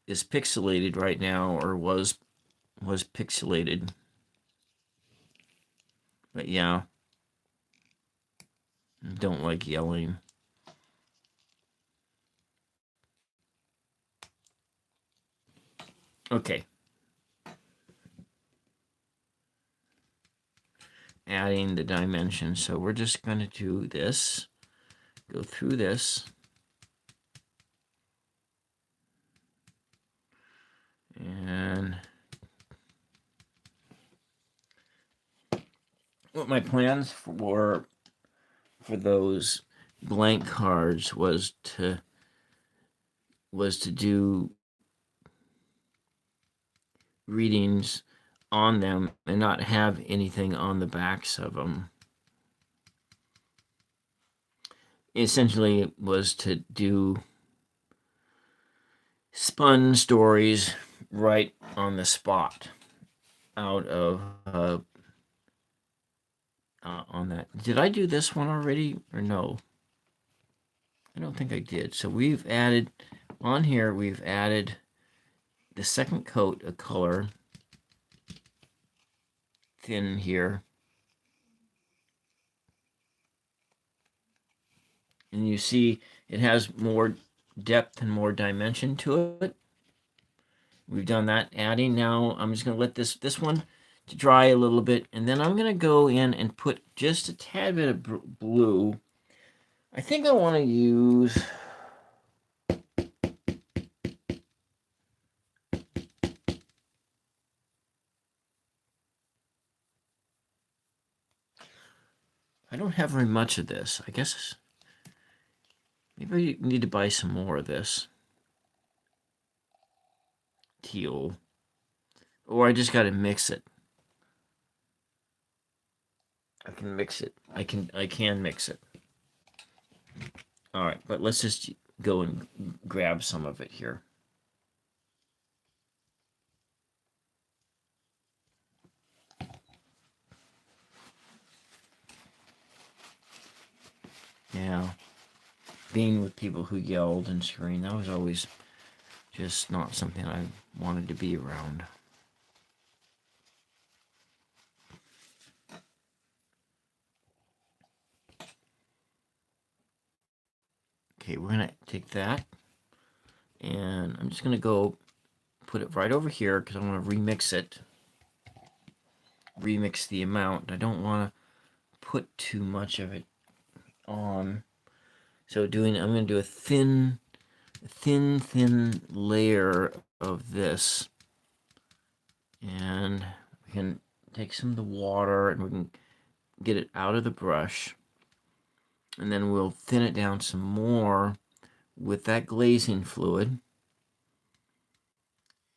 is pixelated right now, or was pixelated. But yeah, I don't like yelling. Okay. Adding the dimensions. So we're just going to do this. Go through this. And what my plans for those blank cards was to do readings on them and not have anything on the backs of them. Essentially, it was to do spun stories right on the spot out of on that. Did I do this one already or no? I don't think I did. So we've added on here, we've added the second coat of color thin here. And you see it has more depth and more dimension to it. We've done that adding. Now I'm just going to let this one to dry a little bit, and then I'm going to go in and put just a tad bit of blue. I think I want to use I don't have very much of this. I guess maybe I need to buy some more of this teal, or I just got to mix it. I can mix it. I can mix it. All right, but let's just go and grab some of it here. Yeah, being with people who yelled and screamed, that was always just not something I wanted to be around. Okay, we're gonna take that, and I'm just gonna go put it right over here because I want to remix it. Remix the amount. I don't want to put too much of it on. So I'm gonna do a thin layer of this, and we can take some of the water and we can get it out of the brush, and then we'll thin it down some more with that glazing fluid.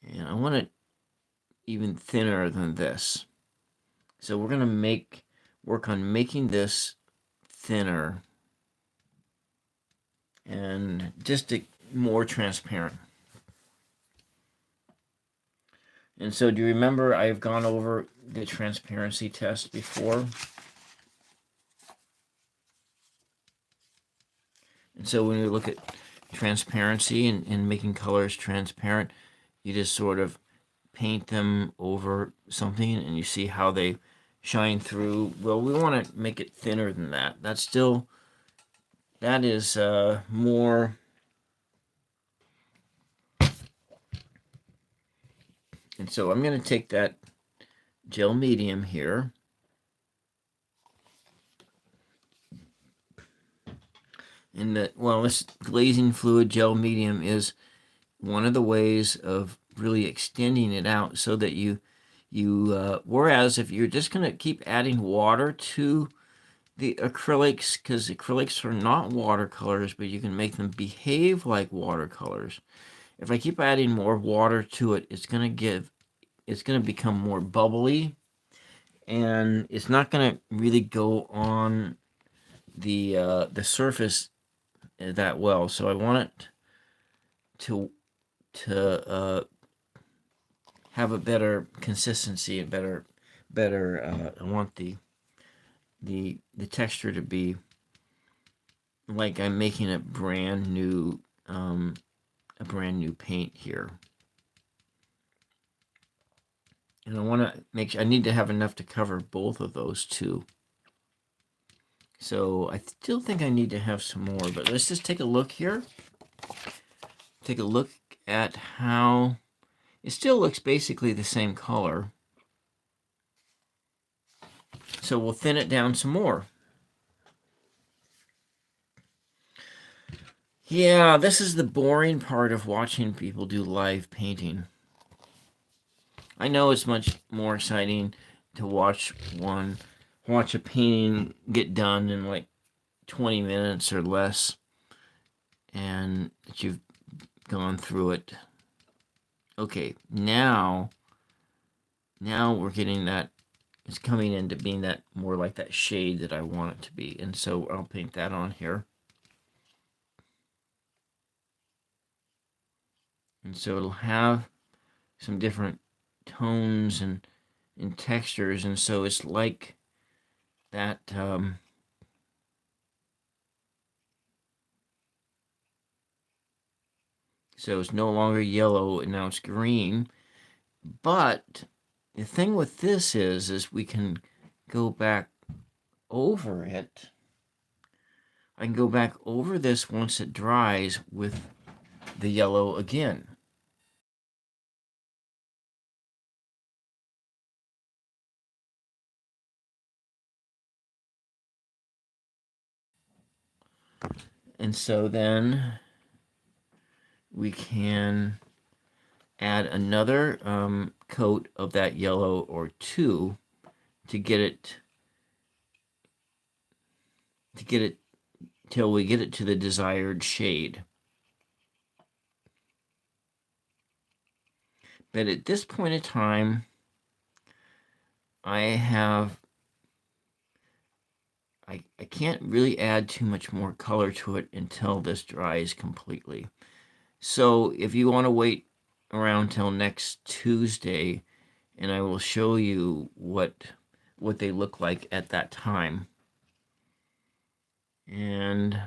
And I want it even thinner than this. So we're going to work on making this thinner and just more transparent. And so do you remember I've gone over the transparency test before? And so when you look at transparency and making colors transparent, you just sort of paint them over something and you see how they shine through. Well, we want to make it thinner than that. That is more. And so I'm going to take that gel medium here. And this glazing fluid gel medium is one of the ways of really extending it out so that whereas if you're just going to keep adding water to the acrylics, because acrylics are not watercolors, but you can make them behave like watercolors. If I keep adding more water to it, it's going to become more bubbly, and it's not going to really go on the surface that well. So I want it to have a better consistency and better. I want the texture to be like I'm making a brand new paint here. And I want to I need to have enough to cover both of those too. So I still think I need to have some more, but let's just take a look here. Take a look at how it still looks basically the same color. So we'll thin it down some more. Yeah, this is the boring part of watching people do live painting. I know it's much more exciting to watch a painting get done in like 20 minutes or less, and that you've gone through it. Okay, now we're getting that. It's coming into being that more like that shade that I want it to be. And so I'll paint that on here. And so it'll have some different tones and textures. And so it's like that. So it's no longer yellow and now it's green. But the thing with this is we can go back over it. I can go back over this once it dries with the yellow again. And so then we can add another coat of that yellow or two to get it till we get it to the desired shade. But at this point in time, I can't really add too much more color to it until this dries completely. So if you want to wait around till next Tuesday, and I will show you what they look like at that time. And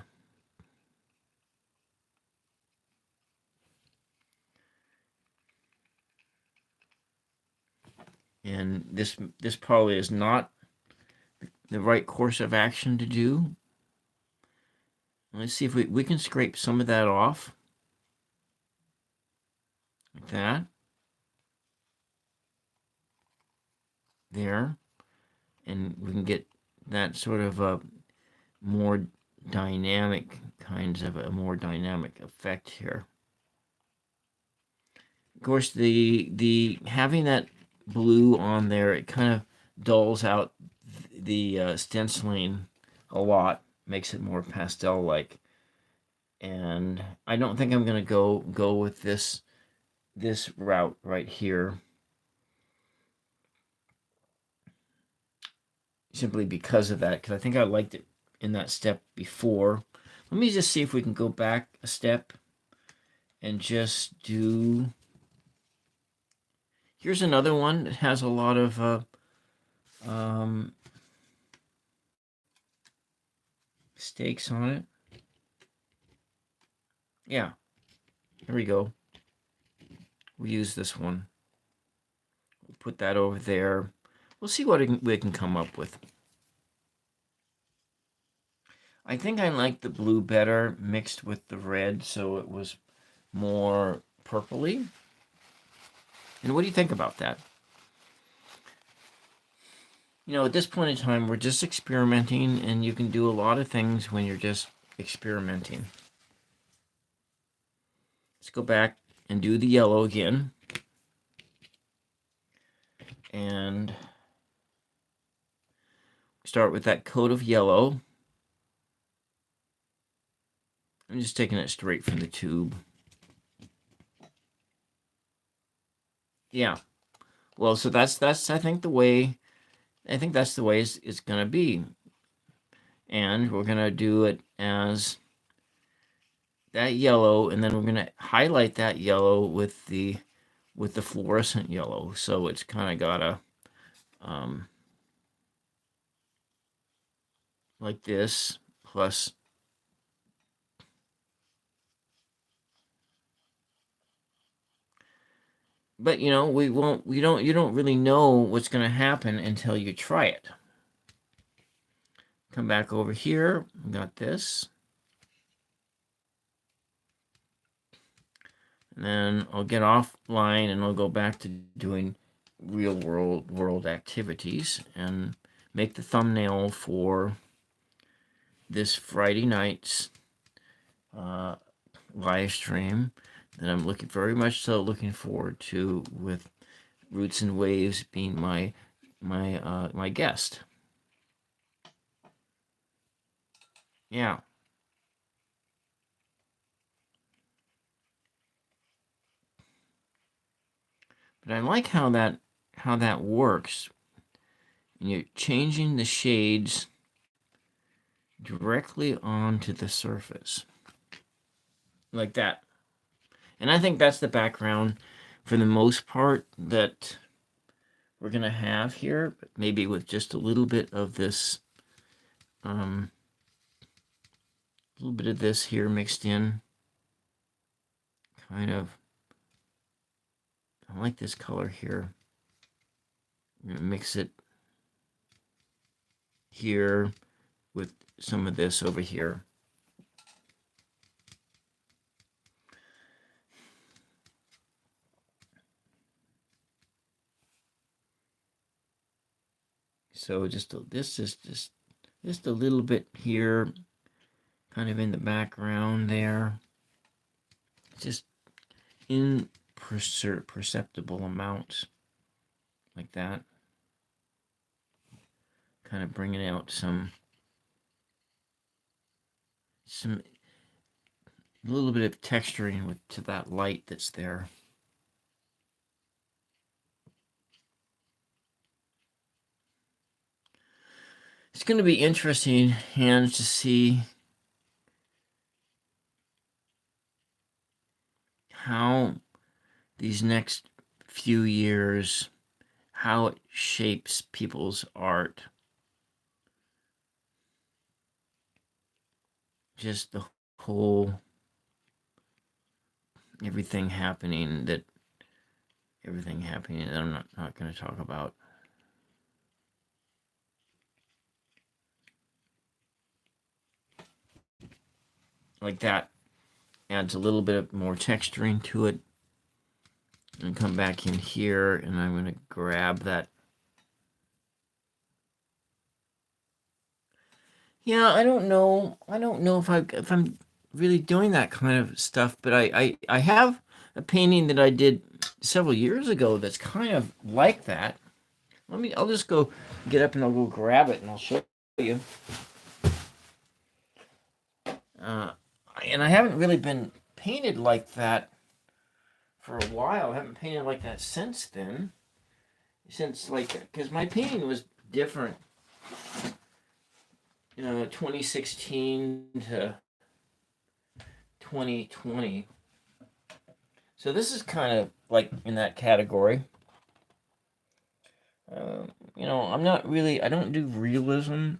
this probably is not the right course of action to do. Let's see if we can scrape some of that off. Like that. There. And we can get that sort of a more dynamic effect here. Of course, the having that blue on there, it kind of dulls out the stenciling a lot, makes it more pastel-like. And I don't think I'm gonna go with this route right here, simply because of that, because I think I liked it in that step before. Let me just see if we can go back a step and just do. Here's another one that has a lot of stakes on it. Yeah, here we go. We use this one. We'll put that over there. We'll see what we can come up with. I think I like the blue better mixed with the red, so it was more purpley. And what do you think about that? You know, at this point in time, we're just experimenting, and you can do a lot of things when you're just experimenting. Let's go back and do the yellow again. And start with that coat of yellow. I'm just taking it straight from the tube. Yeah. Well, so that's I think the way. I think that's the way it's gonna be. And we're gonna do it as that yellow, and then we're gonna highlight that yellow with the fluorescent yellow. So it's kind of got a like this plus. But you know, you don't really know what's going to happen until you try it. Come back over here, we got this. And then I'll get offline and I'll go back to doing real world activities and make the thumbnail for this Friday night's live stream that I'm very much so looking forward to, with Roots and Waves being my guest. Yeah. But I like how that works. And you're changing the shades directly onto the surface. Like that. And I think that's the background for the most part that we're going to have here, but maybe with just a little bit of this here mixed in. Kind of, I like this color here. I'm going to mix it here with some of this over here. So this is just a little bit here, kind of in the background there. Just imperceptible amounts like that. Kind of bringing out some a little bit of texturing to that light that's there. It's going to be interesting, Hans, to see how these next few years, how it shapes people's art. Just the whole, everything happening that I'm not going to talk about. like that. Adds a little bit more texturing to it. And come back in here, and I'm going to grab that. Yeah, I don't know. I don't know if I'm really doing that kind of stuff, but I have a painting that I did several years ago that's kind of like that. I'll just go get up and I'll go grab it and I'll show you. And I haven't really been painted like that for a while. I haven't painted like that since then. Since, like, because my painting was different, 2016 to 2020. So this is kind of like in that category. I'm not really, I don't do realism.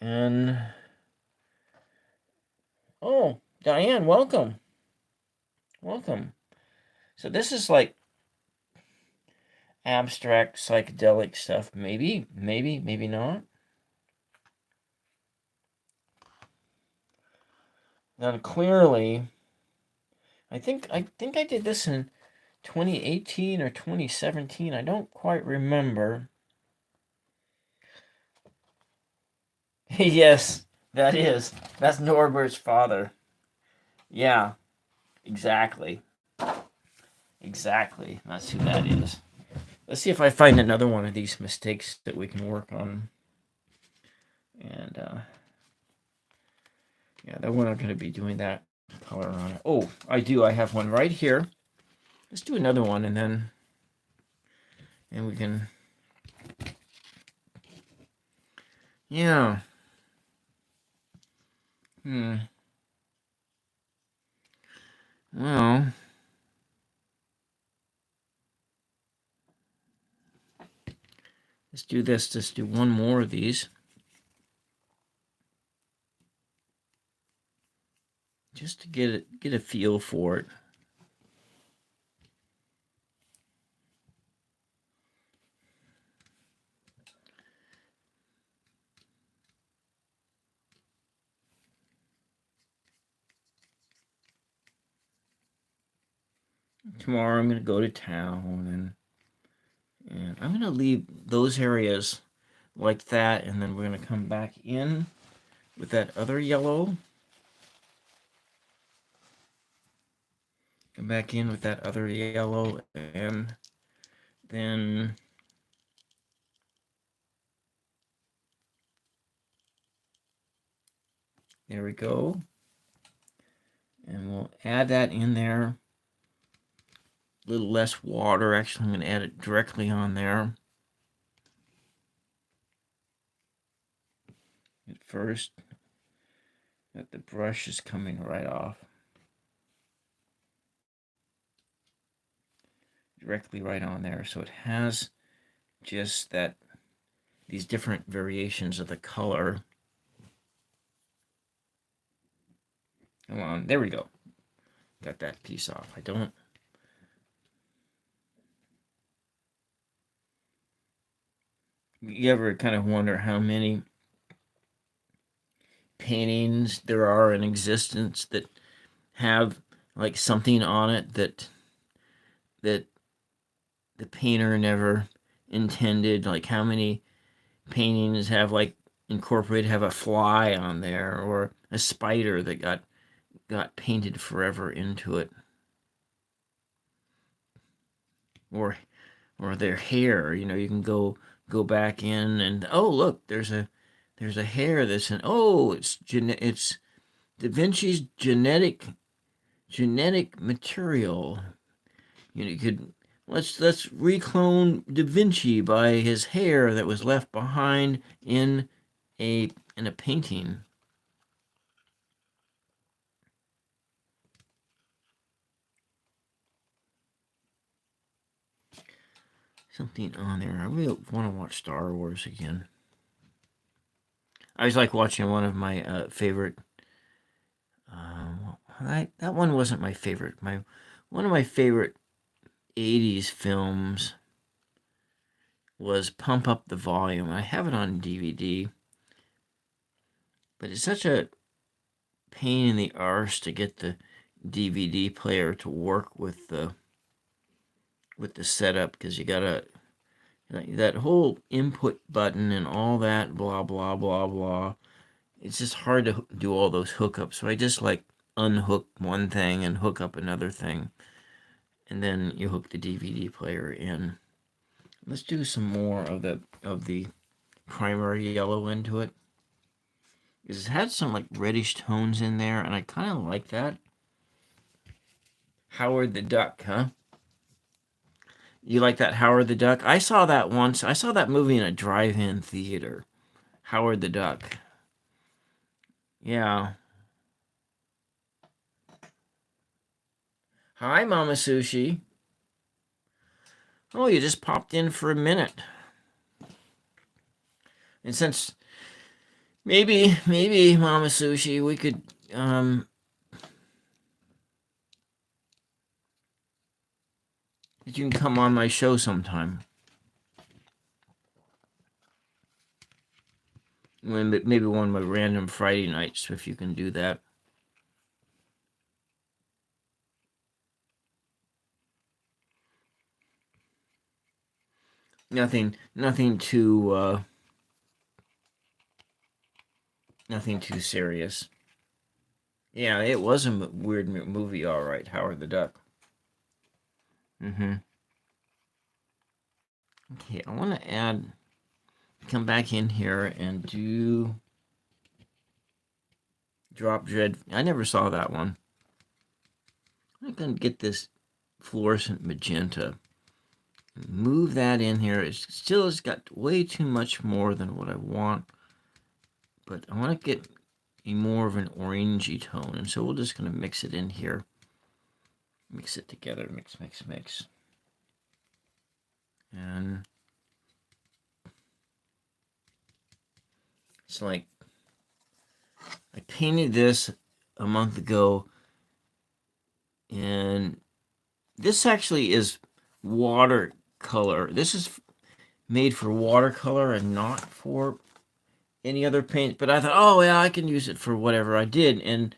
And, oh, Diane, welcome. Welcome. So this is like abstract psychedelic stuff. Maybe not. Now clearly, I think I did this in 2018 or 2017. I don't quite remember. Yes, that's Norbert's father. Yeah, exactly. Exactly. That's who that is. Let's see if I find another one of these mistakes that we can work on. And yeah, that one I'm going to be doing that color on it. Oh, I do. I have one right here. Let's do another one and we can. Yeah. Well. Let's do this. Let's do one more of these. Just to get a feel for it. Tomorrow I'm going to go to town and I'm going to leave those areas like that, and then we're going to come back in with that other yellow. Come back in with that other yellow, and then there we go. And we'll add that in there. A little less water. Actually, I'm going to add it directly on there. At first, that the brush is coming right off. Directly right on there. So it has just that, these different variations of the color. Come on, there we go. Got that piece off. I don't. You ever kind of wonder how many paintings there are in existence that have like something on it that the painter never intended? Like how many paintings have like incorporated, have a fly on there or a spider that got painted forever into it, or their hair. You can go back in and, oh look, there's a hair that's in, oh, it's Da Vinci's genetic material. You could, let's reclone Da Vinci by his hair that was left behind in a painting. Something on there. I really want to watch Star Wars again. I was like watching one of my favorite. That one wasn't my favorite. One of my favorite '80s films was Pump Up the Volume. I have it on DVD, but it's such a pain in the arse to get the DVD player to work with the setup, because you gotta, that whole input button and all that blah blah blah blah. It's just hard to do all those hookups. So I just like unhook one thing and hook up another thing, and then you hook the DVD player in. Let's do some more of the primary yellow into it. It had some like reddish tones in there, and I kind of like that. Howard the Duck, huh? You like that Howard the Duck? I saw that once. I saw that movie in a drive-in theater. Howard the Duck. Yeah. Hi, Mama Sushi. Oh, you just popped in for a minute. And since maybe Mama Sushi, we could you can come on my show sometime. Maybe one of my random Friday nights, if you can do that. Nothing too nothing too serious. Yeah, it was a weird movie, all right. Howard the Duck. Okay, I want to come back in here and do Drop Dread. I never saw that one. I'm going to get this fluorescent magenta. Move that in here. It still has got way too much more than what I want, but I want to get more of an orangey tone, and so we're just going to mix it in here. Mix it together. Mix. And it's like I painted this a month ago, and this actually is watercolor. This is made for watercolor and not for any other paint. But I thought, oh yeah, I can use it for whatever. I did, and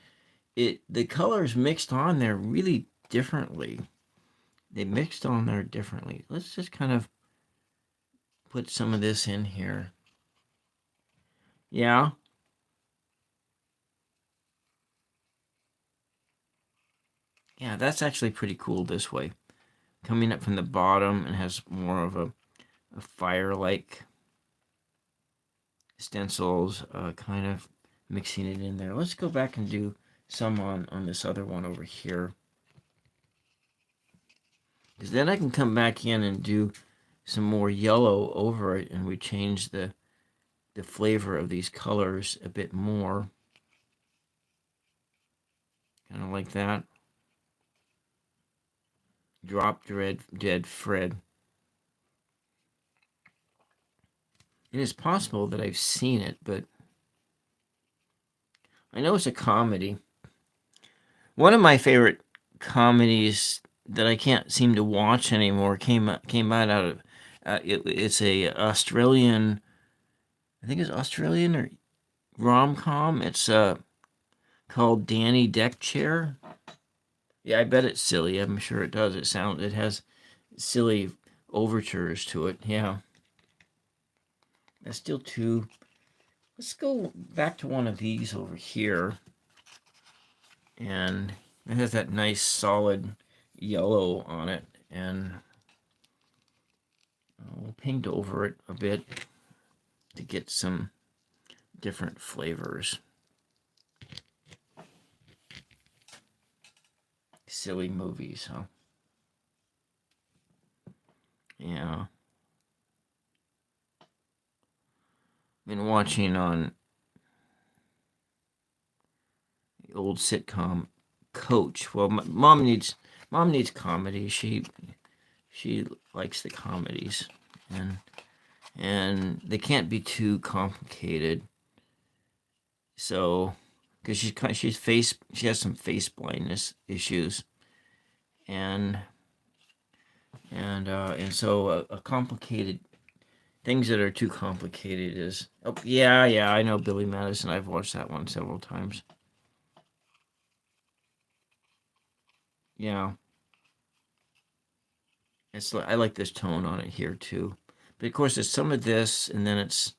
the colors mixed on there really differently. They mixed on there differently. Let's just kind of put some of this in here. Yeah. Yeah, that's actually pretty cool this way. Coming up from the bottom and has more of a fire-like stencils, kind of mixing it in there. Let's go back and do some on this other one over here. Because then I can come back in and do some more yellow over it, and we change the flavor of these colors a bit more. Kind of like that. Drop Dead Fred. It is possible that I've seen it, but I know it's a comedy. One of my favorite comedies that I can't seem to watch anymore came out of it's a Australian, I think it's Australian or rom-com. It's called Danny Deck Chair. Yeah, I bet it's silly. I'm sure it does. It has silly overtures to it. Yeah. That's still two. Let's go back to one of these over here. And it has that nice solid yellow on it. And we'll paint over it a bit to get some different flavors. Silly movies, huh? Yeah. Been watching on the old sitcom Coach. Well, mom needs comedy. She likes the comedies, and they can't be too complicated. So, because she has some face blindness issues, and so a complicated things that are too complicated is, oh yeah, I know Billy Madison. I've watched that one several times. Yeah. I like this tone on it here too. But of course, it's some of this, and then it's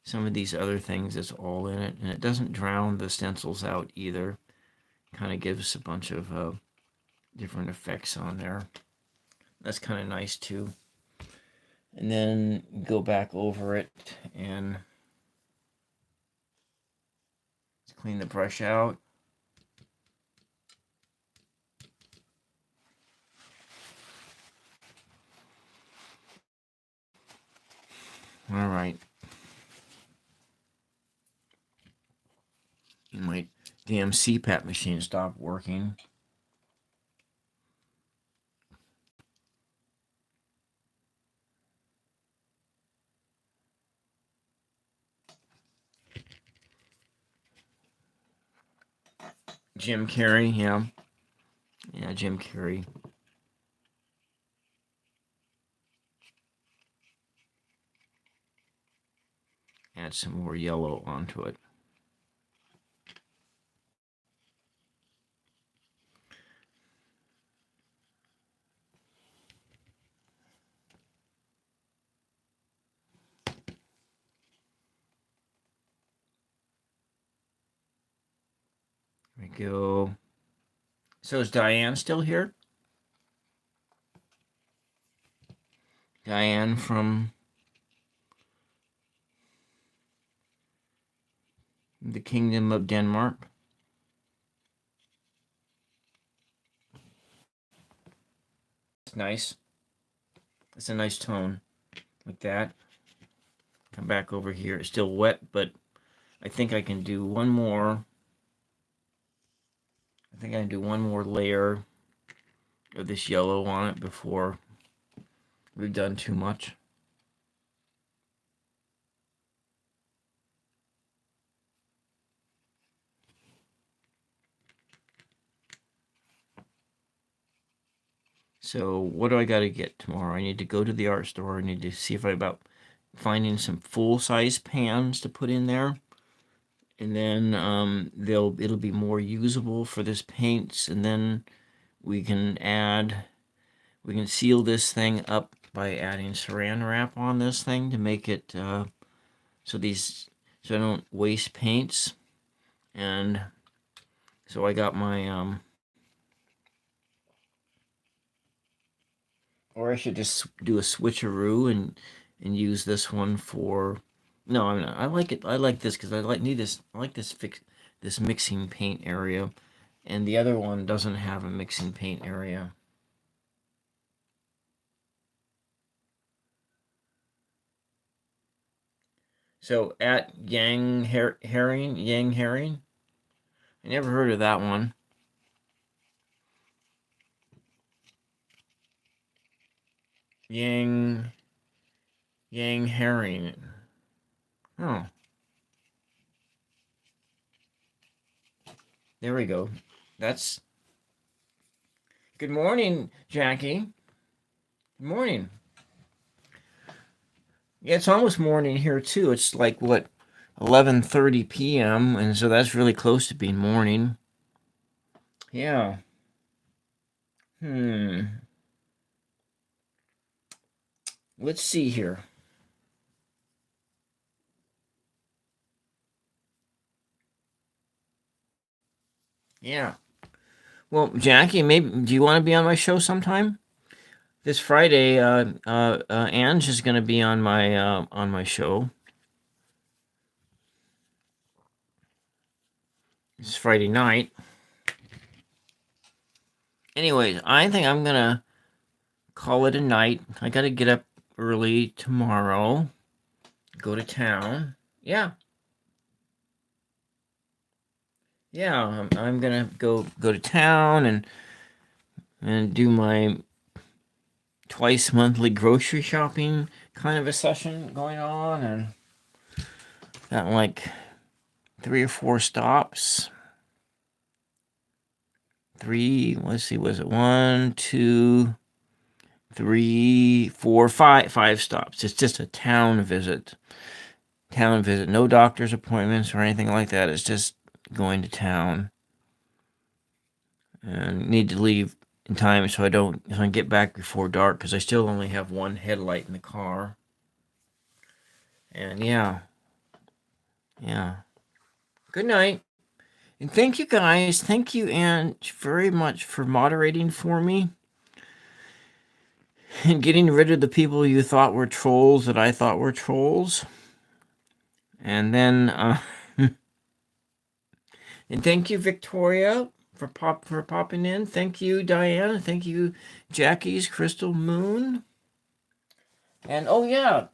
some of these other things that's all in it. And it doesn't drown the stencils out either. Kind of gives a bunch of different effects on there. That's kind of nice too. And then go back over it and clean the brush out. All right. My damn CPAP machine stopped working. Jim Carrey, yeah. Yeah, Jim Carrey. Add some more yellow onto it. There we go. So is Diane still here? Diane from the Kingdom of Denmark. It's nice. It's a nice tone. Like that. Come back over here. It's still wet, but I think I can do one more. I think I can do one more layer of this yellow on it before we've done too much. So what do I got to get tomorrow? I need to go to the art store. I need to see if I about finding some full-size pans to put in there. And then it'll be more usable for this paints. And then we can seal this thing up by adding saran wrap on this thing to make it so I don't waste paints. And so I got my or I should just do a switcheroo and use this one for. No, I'm not. I like it. I like this because I like this mixing paint area, and the other one doesn't have a mixing paint area. So at Yang Herring. I never heard of that one. Yang Herring. Oh. There we go. That's. Good morning, Jackie. Good morning. Yeah, it's almost morning here too. It's like what, 11:30 p.m. and so that's really close to being morning. Yeah. Let's see here. Yeah. Well, Jackie, maybe do you want to be on my show sometime? This Friday, Ange is going to be on my show. It's Friday night. Anyways, I think I'm gonna call it a night. I gotta get up early tomorrow. Go to town. Yeah. Yeah, I'm gonna go to town and do my twice monthly grocery shopping kind of a session going on, and got like 3 or 4 stops. Let's see, was it 1, 2, 3, 4, 5 stops. It's just a town visit. No doctor's appointments or anything like that. It's just going to town. and need to leave in time so I don't get back before dark, because I still only have one headlight in the car. And yeah. Good night. And thank you guys. Thank you, Anne, very much for moderating for me and getting rid of the people you thought were trolls that I thought were trolls. And then, and thank you, Victoria, for popping in. Thank you, Diana. Thank you, Jackie's Crystal Moon. And oh yeah,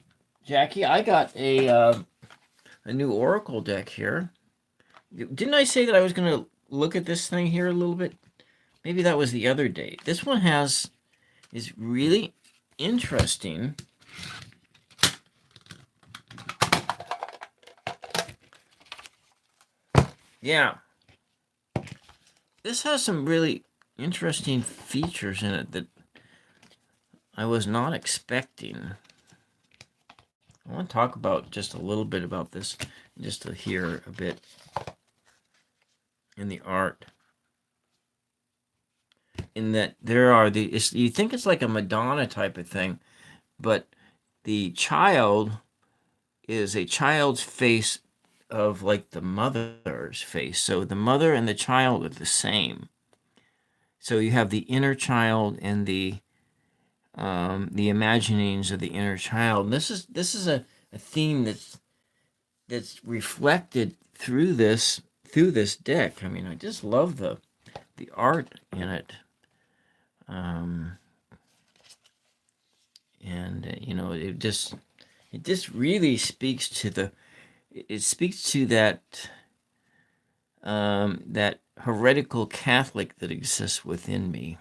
Jackie, I got a new Oracle deck here. Didn't I say that I was going to look at this thing here a little bit? Maybe that was the other day. This one is really interesting. Yeah. This has some really interesting features in it that I was not expecting. I want to talk about just a little bit about this, just to hear a bit in the art. In that there are you think it's like a Madonna type of thing, but the child is a child's face of like the mother's face. So the mother and the child are the same. So you have the inner child and the imaginings of the inner child. And this is a theme that's reflected through this deck. I mean, I just love the art in it. And it just really speaks to that that heretical Catholic that exists within me.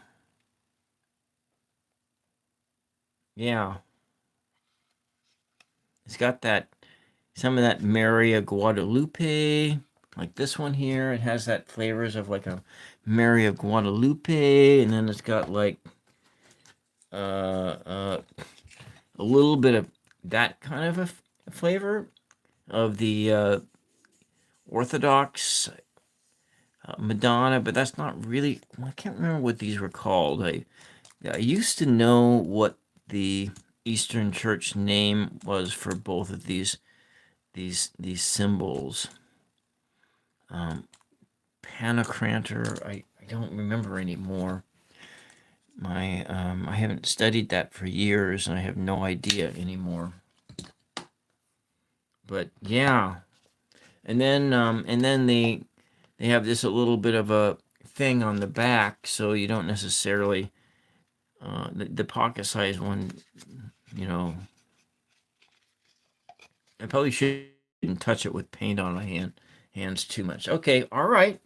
Yeah. It's got some of that Maria Guadalupe, like this one here. It has that flavors of like a Maria Guadalupe, and then it's got like a little bit of that kind of a flavor of the Orthodox Madonna, but that's not really. I can't remember what these were called. I used to know what the Eastern Church name was for both of these symbols. Pantocrator, I don't remember anymore. I haven't studied that for years, and I have no idea anymore. But yeah, and then they have this a little bit of a thing on the back, so you don't necessarily the pocket size one. I probably shouldn't touch it with paint on my hands too much. Okay, all right.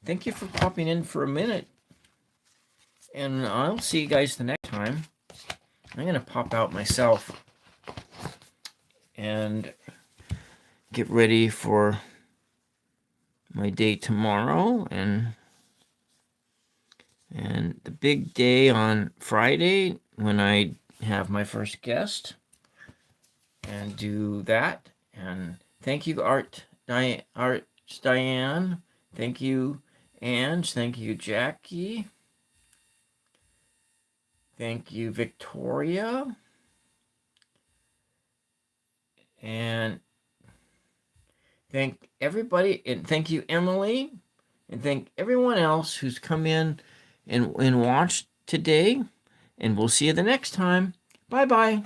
Thank you for popping in for a minute. And I'll see you guys the next time. I'm going to pop out myself and get ready for my day tomorrow and the big day on Friday when I have my first guest and do that. And thank you, Diane. Thank you, Ange. Thank you, Jackie. Thank you, Victoria. And thank everybody, and thank you, Emily, and thank everyone else who's come in and watched today. And we'll see you the next time. Bye-bye.